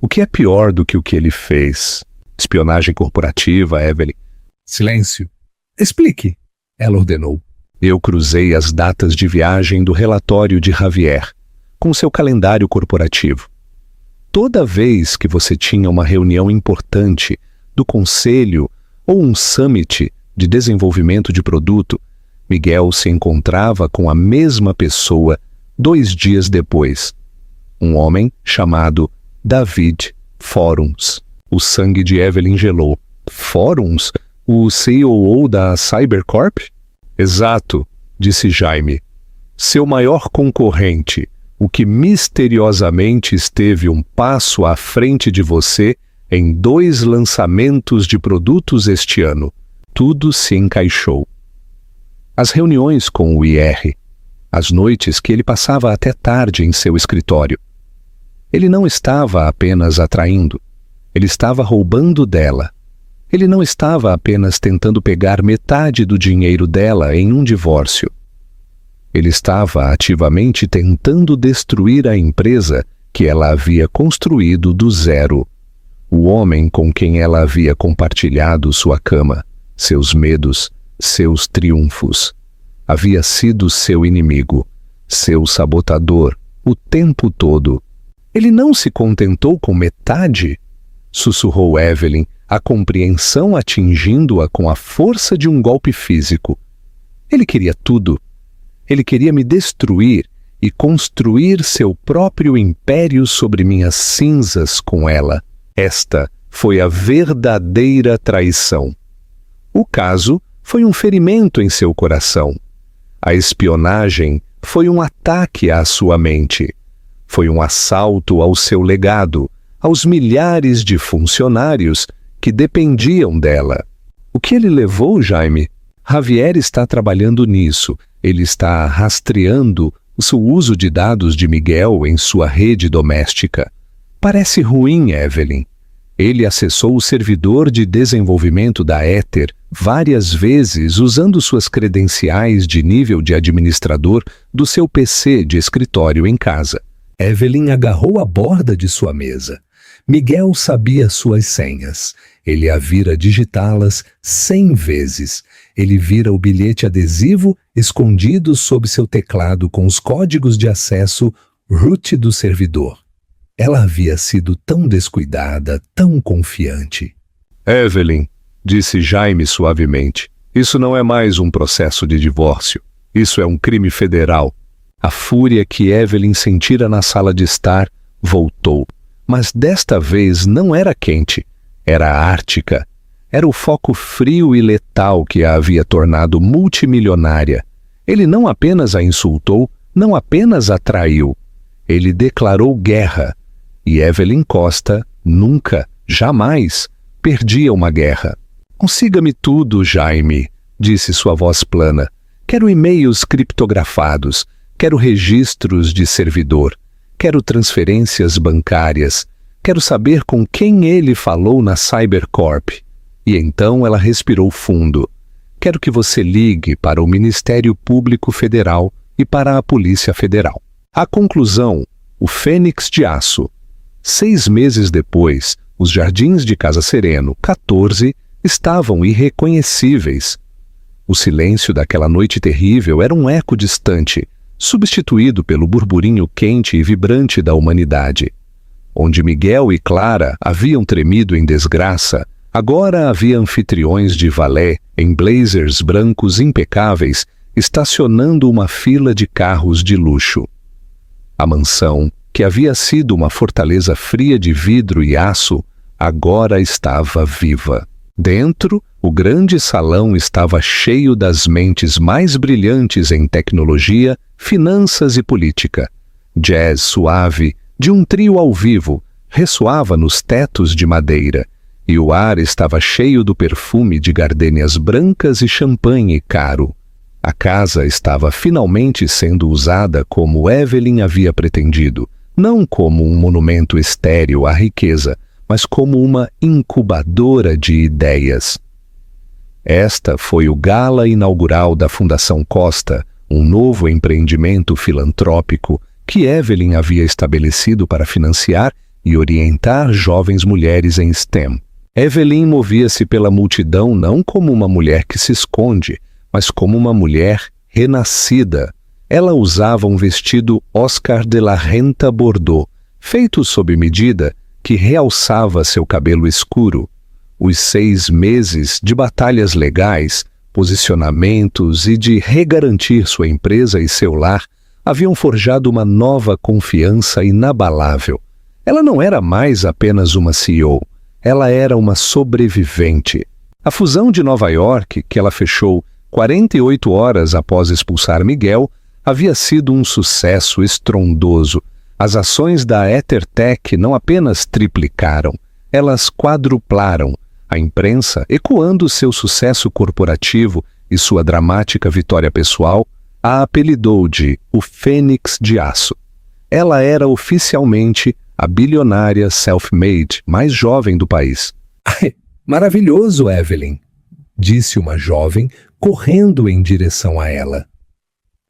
O que é pior do que o que ele fez? Espionagem corporativa, Evelyn. Silêncio. Explique, ela ordenou. Eu cruzei as datas de viagem do relatório de Javier com seu calendário corporativo. Toda vez que você tinha uma reunião importante do conselho ou um summit de desenvolvimento de produto, Miguel se encontrava com a mesma pessoa 2 dias depois. Um homem chamado David Forums. O sangue de Evelyn gelou. Forums? O COO da Cybercorp? Exato, disse Jaime. Seu maior concorrente, o que misteriosamente esteve um passo à frente de você, em 2 lançamentos de produtos este ano. Tudo se encaixou. As reuniões com o IR, as noites que ele passava até tarde em seu escritório. Ele não estava apenas atraindo, ele estava roubando dela. Ele não estava apenas tentando pegar metade do dinheiro dela em um divórcio. Ele estava ativamente tentando destruir a empresa que ela havia construído do zero. O homem com quem ela havia compartilhado sua cama, seus medos, seus triunfos. Havia sido seu inimigo, seu sabotador, o tempo todo. Ele não se contentou com metade? Sussurrou Evelyn, a compreensão atingindo-a com a força de um golpe físico. Ele queria tudo. Ele queria me destruir e construir seu próprio império sobre minhas cinzas com ela. Esta foi a verdadeira traição. O caso foi um ferimento em seu coração. A espionagem foi um ataque à sua mente. Foi um assalto ao seu legado, aos milhares de funcionários que dependiam dela. O que ele levou, Jaime? Javier está trabalhando nisso. Ele está rastreando o uso de dados de Miguel em sua rede doméstica. Parece ruim, Evelyn. Ele acessou o servidor de desenvolvimento da Ether várias vezes usando suas credenciais de nível de administrador do seu PC de escritório em casa. Evelyn agarrou a borda de sua mesa. Miguel sabia suas senhas. Ele a vira digitá-las 100 vezes. Ele vira o bilhete adesivo escondido sob seu teclado com os códigos de acesso root do servidor. Ela havia sido tão descuidada, tão confiante. Evelyn, disse Jaime suavemente, isso não é mais um processo de divórcio. Isso é um crime federal. A fúria que Evelyn sentira na sala de estar voltou. Mas desta vez não era quente, era ártica. Era o foco frio e letal que a havia tornado multimilionária. Ele não apenas a insultou, não apenas a traiu. Ele declarou guerra. E Evelyn Costa nunca, jamais, perdia uma guerra. Consiga-me tudo, Jaime, disse sua voz plana. Quero e-mails criptografados, quero registros de servidor, quero transferências bancárias, quero saber com quem ele falou na Cybercorp. E então ela respirou fundo. Quero que você ligue para o Ministério Público Federal e para a Polícia Federal. A conclusão, o Fênix de Aço. 6 meses depois, os jardins de Casa Sereno, 14, estavam irreconhecíveis. O silêncio daquela noite terrível era um eco distante, substituído pelo burburinho quente e vibrante da humanidade. Onde Miguel e Clara haviam tremido em desgraça, agora havia anfitriões de valé em blazers brancos impecáveis, estacionando uma fila de carros de luxo. A mansão, que havia sido uma fortaleza fria de vidro e aço, agora estava viva. Dentro, o grande salão estava cheio das mentes mais brilhantes em tecnologia, finanças e política. Jazz suave, de um trio ao vivo, ressoava nos tetos de madeira, e o ar estava cheio do perfume de gardênias brancas e champanhe caro. A casa estava finalmente sendo usada como Evelyn havia pretendido, não como um monumento estéril à riqueza, mas como uma incubadora de ideias. Esta foi o gala inaugural da Fundação Costa, um novo empreendimento filantrópico que Evelyn havia estabelecido para financiar e orientar jovens mulheres em STEM. Evelyn movia-se pela multidão não como uma mulher que se esconde, mas como uma mulher renascida. Ela usava um vestido Oscar de la Renta Bordeaux, feito sob medida, que realçava seu cabelo escuro. Os 6 meses de batalhas legais, posicionamentos e de regarantir sua empresa e seu lar haviam forjado uma nova confiança inabalável. Ela não era mais apenas uma CEO, ela era uma sobrevivente. A fusão de Nova York, que ela fechou 48 horas após expulsar Miguel, havia sido um sucesso estrondoso. As ações da EtherTech não apenas triplicaram, elas quadruplaram, a imprensa, ecoando seu sucesso corporativo e sua dramática vitória pessoal, a apelidou de o Fênix de Aço. Ela era oficialmente a bilionária self-made mais jovem do país. Ai, maravilhoso, Evelyn, disse uma jovem, correndo em direção a ela.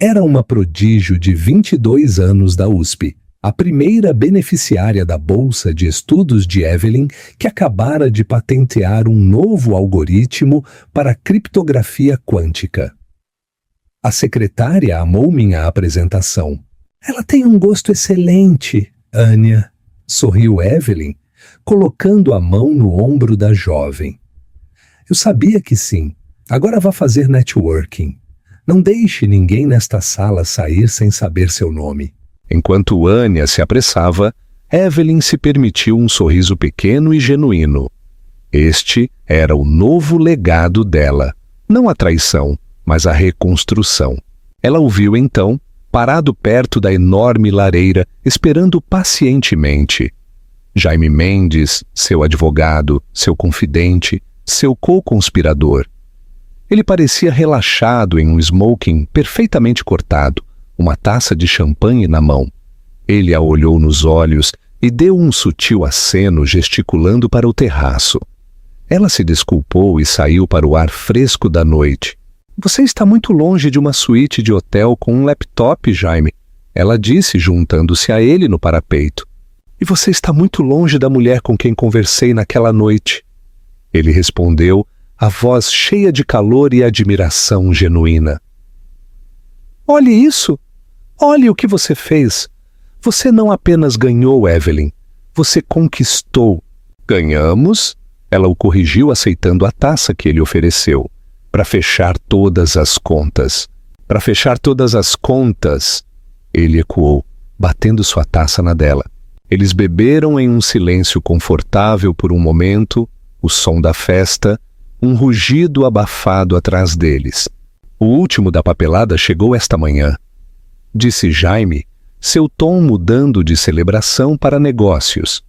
Era uma prodígio de 22 anos da USP, a primeira beneficiária da Bolsa de Estudos de Evelyn, que acabara de patentear um novo algoritmo para criptografia quântica. A secretária amou minha apresentação. Ela tem um gosto excelente, Anya, sorriu Evelyn, colocando a mão no ombro da jovem. Eu sabia que sim. Agora vá fazer networking. Não deixe ninguém nesta sala sair sem saber seu nome. Enquanto Anya se apressava, Evelyn se permitiu um sorriso pequeno e genuíno. Este era o novo legado dela, não a traição, mas a reconstrução. Ela o viu então, parado perto da enorme lareira, esperando pacientemente. Jaime Mendes, seu advogado, seu confidente, seu co-conspirador. Ele parecia relaxado em um smoking perfeitamente cortado, uma taça de champanhe na mão. Ele a olhou nos olhos e deu um sutil aceno gesticulando para o terraço. Ela se desculpou e saiu para o ar fresco da noite. Você está muito longe de uma suíte de hotel com um laptop, Jaime, ela disse, juntando-se a ele no parapeito. E você está muito longe da mulher com quem conversei naquela noite. Ele respondeu, a voz cheia de calor e admiração genuína. Olhe isso! Olhe o que você fez! Você não apenas ganhou, Evelyn. Você conquistou. Ganhamos? Ela o corrigiu aceitando a taça que ele ofereceu. Para fechar todas as contas. Para fechar todas as contas, ele ecoou, batendo sua taça na dela. Eles beberam em um silêncio confortável por um momento, o som da festa, um rugido abafado atrás deles. O último da papelada chegou esta manhã, disse Jaime, seu tom mudando de celebração para negócios.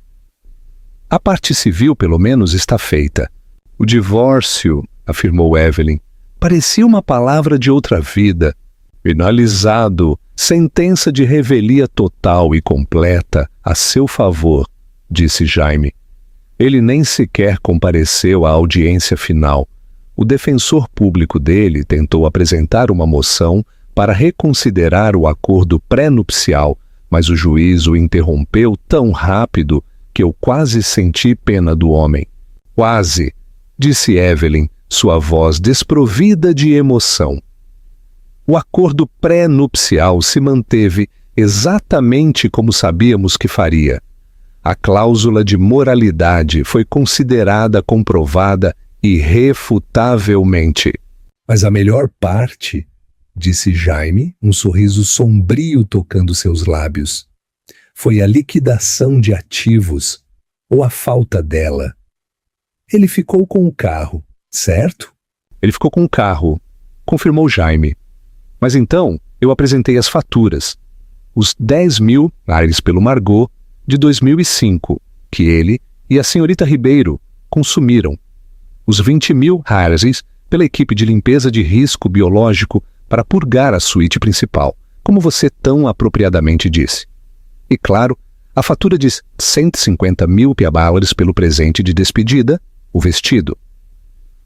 A parte civil, pelo menos, está feita. O divórcio, afirmou Evelyn, parecia uma palavra de outra vida. Finalizado, sentença de revelia total e completa a seu favor, disse Jaime. Ele nem sequer compareceu à audiência final. O defensor público dele tentou apresentar uma moção para reconsiderar o acordo pré-nupcial, mas o juiz o interrompeu tão rápido que eu quase senti pena do homem. Quase, disse Evelyn, sua voz desprovida de emoção. O acordo pré-nupcial se manteve exatamente como sabíamos que faria. A cláusula de moralidade foi considerada comprovada irrefutavelmente. Mas a melhor parte, disse Jaime, um sorriso sombrio tocando seus lábios, foi a liquidação de ativos, ou a falta dela. Ele ficou com o carro, certo? Ele ficou com o carro, confirmou Jaime. Mas então eu apresentei as faturas. Os 10.000 aires pelo Margot de 2005, que ele e a senhorita Ribeiro consumiram. Os 20.000 reais pela equipe de limpeza de risco biológico para purgar a suíte principal, como você tão apropriadamente disse. E claro, a fatura de 150.000 piabálares pelo presente de despedida, o vestido.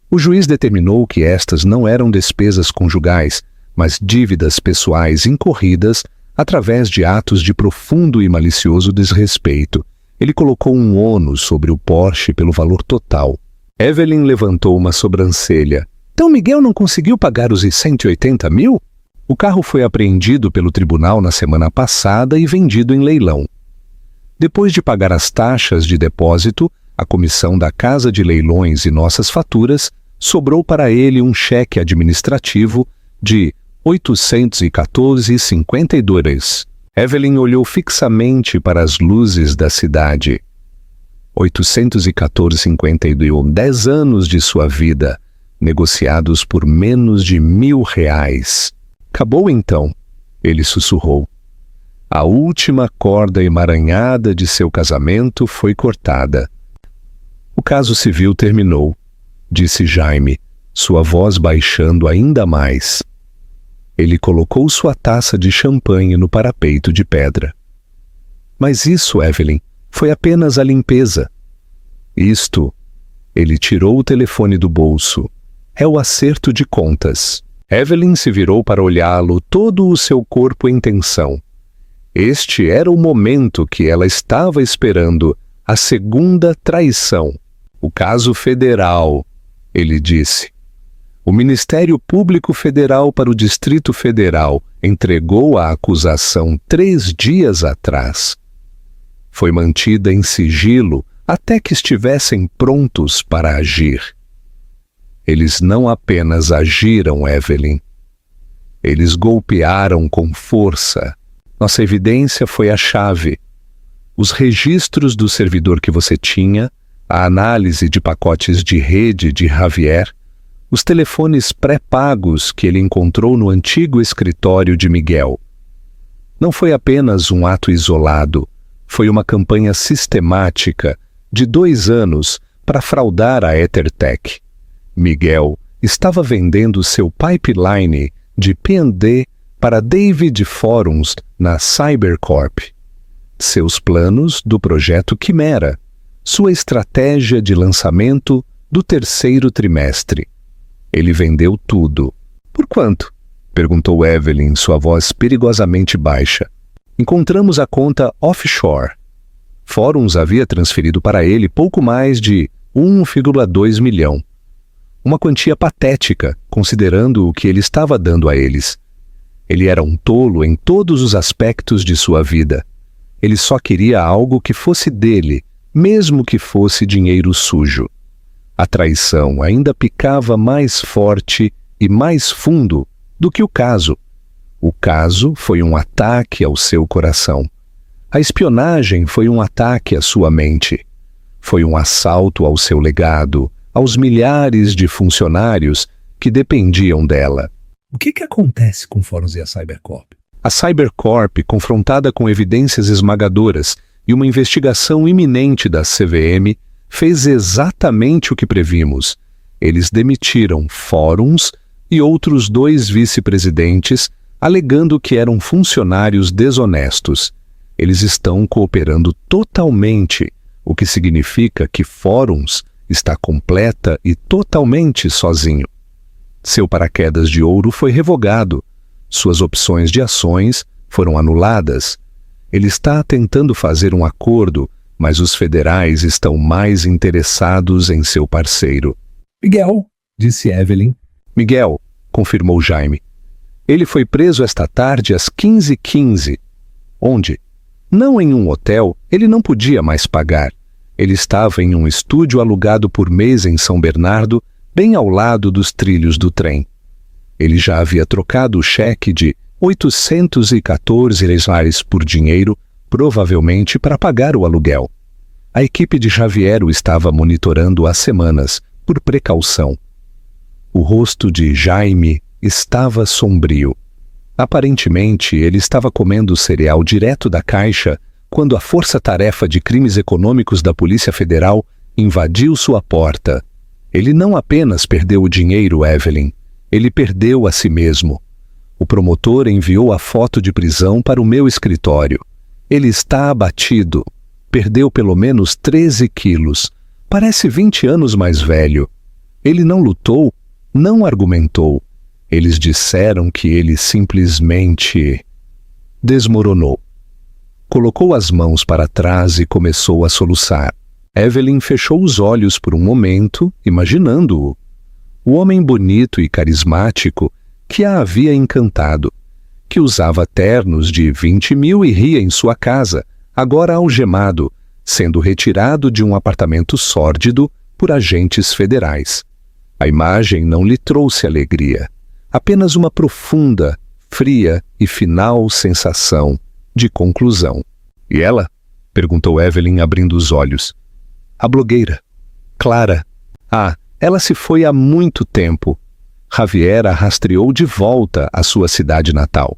O juiz determinou que estas não eram despesas conjugais, mas dívidas pessoais incorridas através de atos de profundo e malicioso desrespeito. Ele colocou um ônus sobre o Porsche pelo valor total. Evelyn levantou uma sobrancelha. Então Miguel não conseguiu pagar os 180.000? O carro foi apreendido pelo tribunal na semana passada e vendido em leilão. Depois de pagar as taxas de depósito, a comissão da Casa de Leilões e nossas faturas, sobrou para ele um cheque administrativo de 814,52. Evelyn olhou fixamente para as luzes da cidade. 814,52, 10 anos de sua vida, negociados por menos de R$1.000. Acabou então, ele sussurrou. A última corda emaranhada de seu casamento foi cortada. O caso civil terminou, disse Jaime, sua voz baixando ainda mais. Ele colocou sua taça de champanhe no parapeito de pedra. Mas isso, Evelyn, foi apenas a limpeza. Isto, ele tirou o telefone do bolso, é o acerto de contas. Evelyn se virou para olhá-lo, todo o seu corpo em tensão. Este era o momento que ela estava esperando, a segunda traição. O caso federal, ele disse. O Ministério Público Federal para o Distrito Federal entregou a acusação 3 dias atrás. Foi mantida em sigilo até que estivessem prontos para agir. Eles não apenas agiram, Evelyn. Eles golpearam com força. Nossa evidência foi a chave. Os registros do servidor que você tinha, a análise de pacotes de rede de Javier, os telefones pré-pagos que ele encontrou no antigo escritório de Miguel. Não foi apenas um ato isolado, foi uma campanha sistemática de 2 anos para fraudar a EtherTech. Miguel estava vendendo seu pipeline de P&D para David Forums na Cybercorp. Seus planos do projeto Quimera, sua estratégia de lançamento do 3º trimestre. Ele vendeu tudo. Por quanto? Perguntou Evelyn, sua voz perigosamente baixa. Encontramos a conta offshore. Forums havia transferido para ele pouco mais de 1,2 milhão. Uma quantia patética, considerando o que ele estava dando a eles. Ele era um tolo em todos os aspectos de sua vida. Ele só queria algo que fosse dele, mesmo que fosse dinheiro sujo. A traição ainda picava mais forte e mais fundo do que o caso. O caso foi um ataque ao seu coração. A espionagem foi um ataque à sua mente. Foi um assalto ao seu legado, aos milhares de funcionários que dependiam dela. O que acontece com Forums e a Cybercorp? A Cybercorp, confrontada com evidências esmagadoras e uma investigação iminente da CVM, fez exatamente o que previmos. Eles demitiram Forums e outros 2 vice-presidentes, alegando que eram funcionários desonestos. Eles estão cooperando totalmente, o que significa que Forums está completa e totalmente sozinho. Seu paraquedas de ouro foi revogado. Suas opções de ações foram anuladas. Ele está tentando fazer um acordo, mas os federais estão mais interessados em seu parceiro. Miguel, disse Evelyn. Miguel, confirmou Jaime. Ele foi preso esta tarde às 15h15. Onde? Não em um hotel, ele não podia mais pagar. Ele estava em um estúdio alugado por mês em São Bernardo, bem ao lado dos trilhos do trem. Ele já havia trocado o cheque de 814 reais por dinheiro, provavelmente para pagar o aluguel. A equipe de Javier o estava monitorando há semanas, por precaução. O rosto de Jaime estava sombrio. Aparentemente, ele estava comendo cereal direto da caixa quando a Força-Tarefa de Crimes Econômicos da Polícia Federal invadiu sua porta. Ele não apenas perdeu o dinheiro, Evelyn, ele perdeu a si mesmo. O promotor enviou a foto de prisão para o meu escritório. Ele está abatido. Perdeu pelo menos 13 quilos. Parece 20 anos mais velho. Ele não lutou, não argumentou. Eles disseram que ele simplesmente desmoronou. Colocou as mãos para trás e começou a soluçar. Evelyn fechou os olhos por um momento, imaginando-o. O homem bonito e carismático que a havia encantado, que usava ternos de 20 mil e ria em sua casa, agora algemado, sendo retirado de um apartamento sórdido por agentes federais. A imagem não lhe trouxe alegria, apenas uma profunda, fria e final sensação de conclusão. E ela? Perguntou Evelyn, abrindo os olhos. A blogueira. Clara. Ah, ela se foi há muito tempo. Javier a rastreou de volta à sua cidade natal.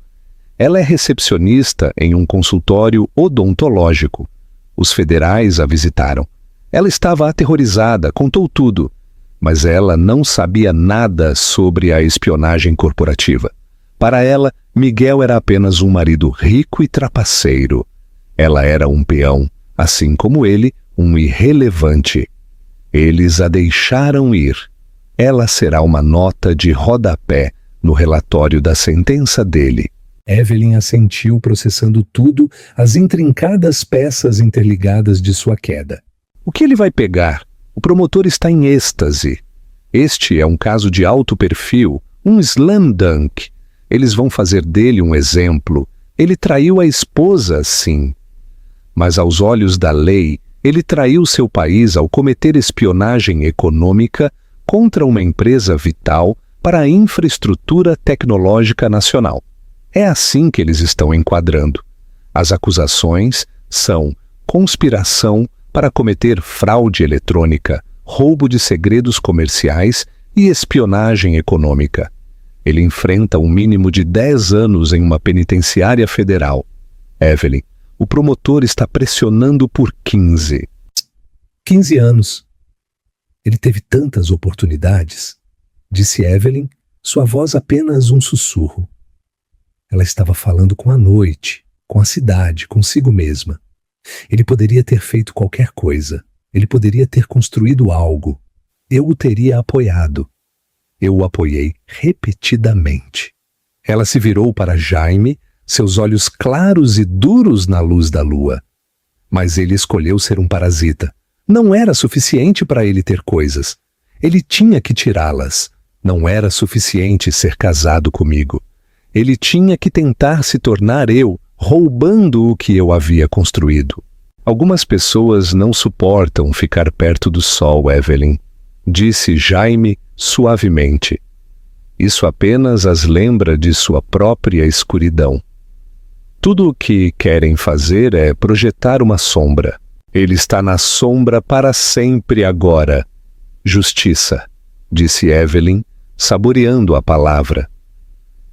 Ela é recepcionista em um consultório odontológico. Os federais a visitaram. Ela estava aterrorizada, contou tudo, mas ela não sabia nada sobre a espionagem corporativa. Para ela, Miguel era apenas um marido rico e trapaceiro. Ela era um peão, assim como ele, um irrelevante. Eles a deixaram ir. Ela será uma nota de rodapé no relatório da sentença dele. Evelyn assentiu, processando tudo, as intrincadas peças interligadas de sua queda. O que ele vai pegar? O promotor está em êxtase. Este é um caso de alto perfil, um slam dunk. Eles vão fazer dele um exemplo. Ele traiu a esposa, sim. Mas aos olhos da lei, ele traiu seu país ao cometer espionagem econômica contra uma empresa vital para a infraestrutura tecnológica nacional. É assim que eles estão enquadrando. As acusações são conspiração para cometer fraude eletrônica, roubo de segredos comerciais e espionagem econômica. Ele enfrenta um mínimo de 10 anos em uma penitenciária federal. Evelyn, o promotor está pressionando por 15. 15 anos. Ele teve tantas oportunidades, disse Evelyn, sua voz apenas um sussurro. Ela estava falando com a noite, com a cidade, consigo mesma. Ele poderia ter feito qualquer coisa. Ele poderia ter construído algo. Eu o teria apoiado. Eu o apoiei repetidamente. Ela se virou para Jaime, seus olhos claros e duros na luz da lua. Mas ele escolheu ser um parasita. Não era suficiente para ele ter coisas. Ele tinha que tirá-las. Não era suficiente ser casado comigo. Ele tinha que tentar se tornar eu, roubando o que eu havia construído. Algumas pessoas não suportam ficar perto do sol, Evelyn, disse Jaime suavemente. Isso apenas as lembra de sua própria escuridão. Tudo o que querem fazer é projetar uma sombra. Ele está na sombra para sempre agora. Justiça, disse Evelyn, saboreando a palavra.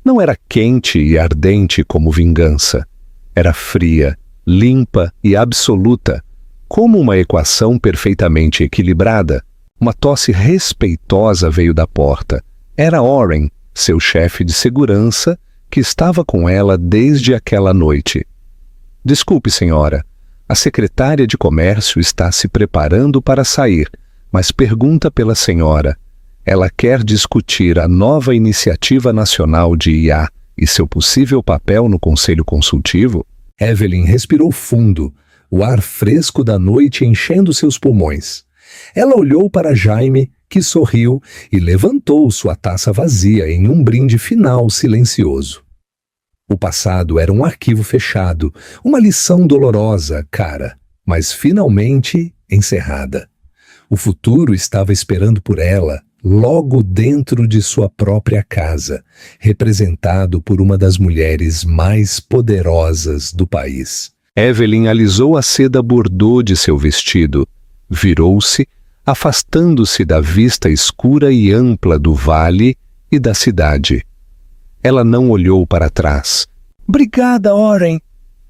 Não era quente e ardente como vingança. Era fria, limpa e absoluta, como uma equação perfeitamente equilibrada. Uma tosse respeitosa veio da porta. Era Oren, seu chefe de segurança, que estava com ela desde aquela noite. Desculpe, senhora. A secretária de comércio está se preparando para sair, mas pergunta pela senhora. Ela quer discutir a nova iniciativa nacional de IA e seu possível papel no conselho consultivo? Evelyn respirou fundo, o ar fresco da noite enchendo seus pulmões. Ela olhou para Jaime, que sorriu e levantou sua taça vazia em um brinde final silencioso. O passado era um arquivo fechado, uma lição dolorosa, cara, mas finalmente encerrada. O futuro estava esperando por ela, logo dentro de sua própria casa, representado por uma das mulheres mais poderosas do país. Evelyn alisou a seda bordô de seu vestido, virou-se, afastando-se da vista escura e ampla do vale e da cidade. Ela não olhou para trás. "Obrigada, Oren",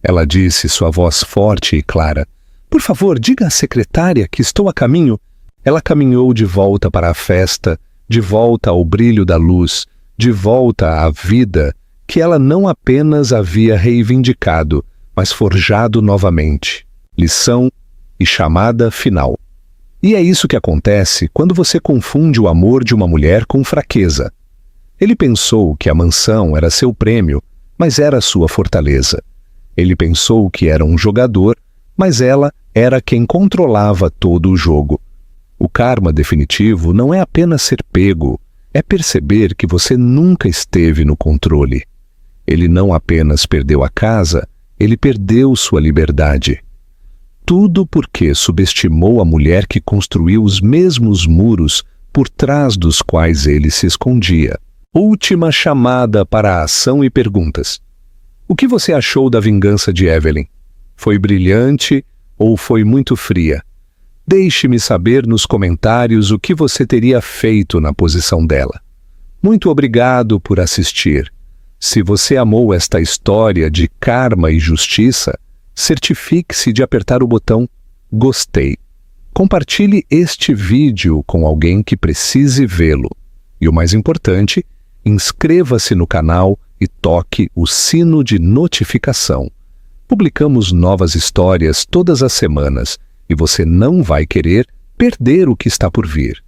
ela disse, sua voz forte e clara. "Por favor, diga à secretária que estou a caminho." Ela caminhou de volta para a festa, de volta ao brilho da luz, de volta à vida que ela não apenas havia reivindicado, mas forjado novamente. Lição e chamada final. E é isso que acontece quando você confunde o amor de uma mulher com fraqueza. Ele pensou que a mansão era seu prêmio, mas era sua fortaleza. Ele pensou que era um jogador, mas ela era quem controlava todo o jogo. O karma definitivo não é apenas ser pego, é perceber que você nunca esteve no controle. Ele não apenas perdeu a casa, ele perdeu sua liberdade. Tudo porque subestimou a mulher que construiu os mesmos muros por trás dos quais ele se escondia. Última chamada para a ação e perguntas. O que você achou da vingança de Evelyn? Foi brilhante ou foi muito fria? Deixe-me saber nos comentários o que você teria feito na posição dela. Muito obrigado por assistir. Se você amou esta história de karma e justiça, certifique-se de apertar o botão Gostei. Compartilhe este vídeo com alguém que precise vê-lo. E o mais importante, inscreva-se no canal e toque o sino de notificação. Publicamos novas histórias todas as semanas e você não vai querer perder o que está por vir.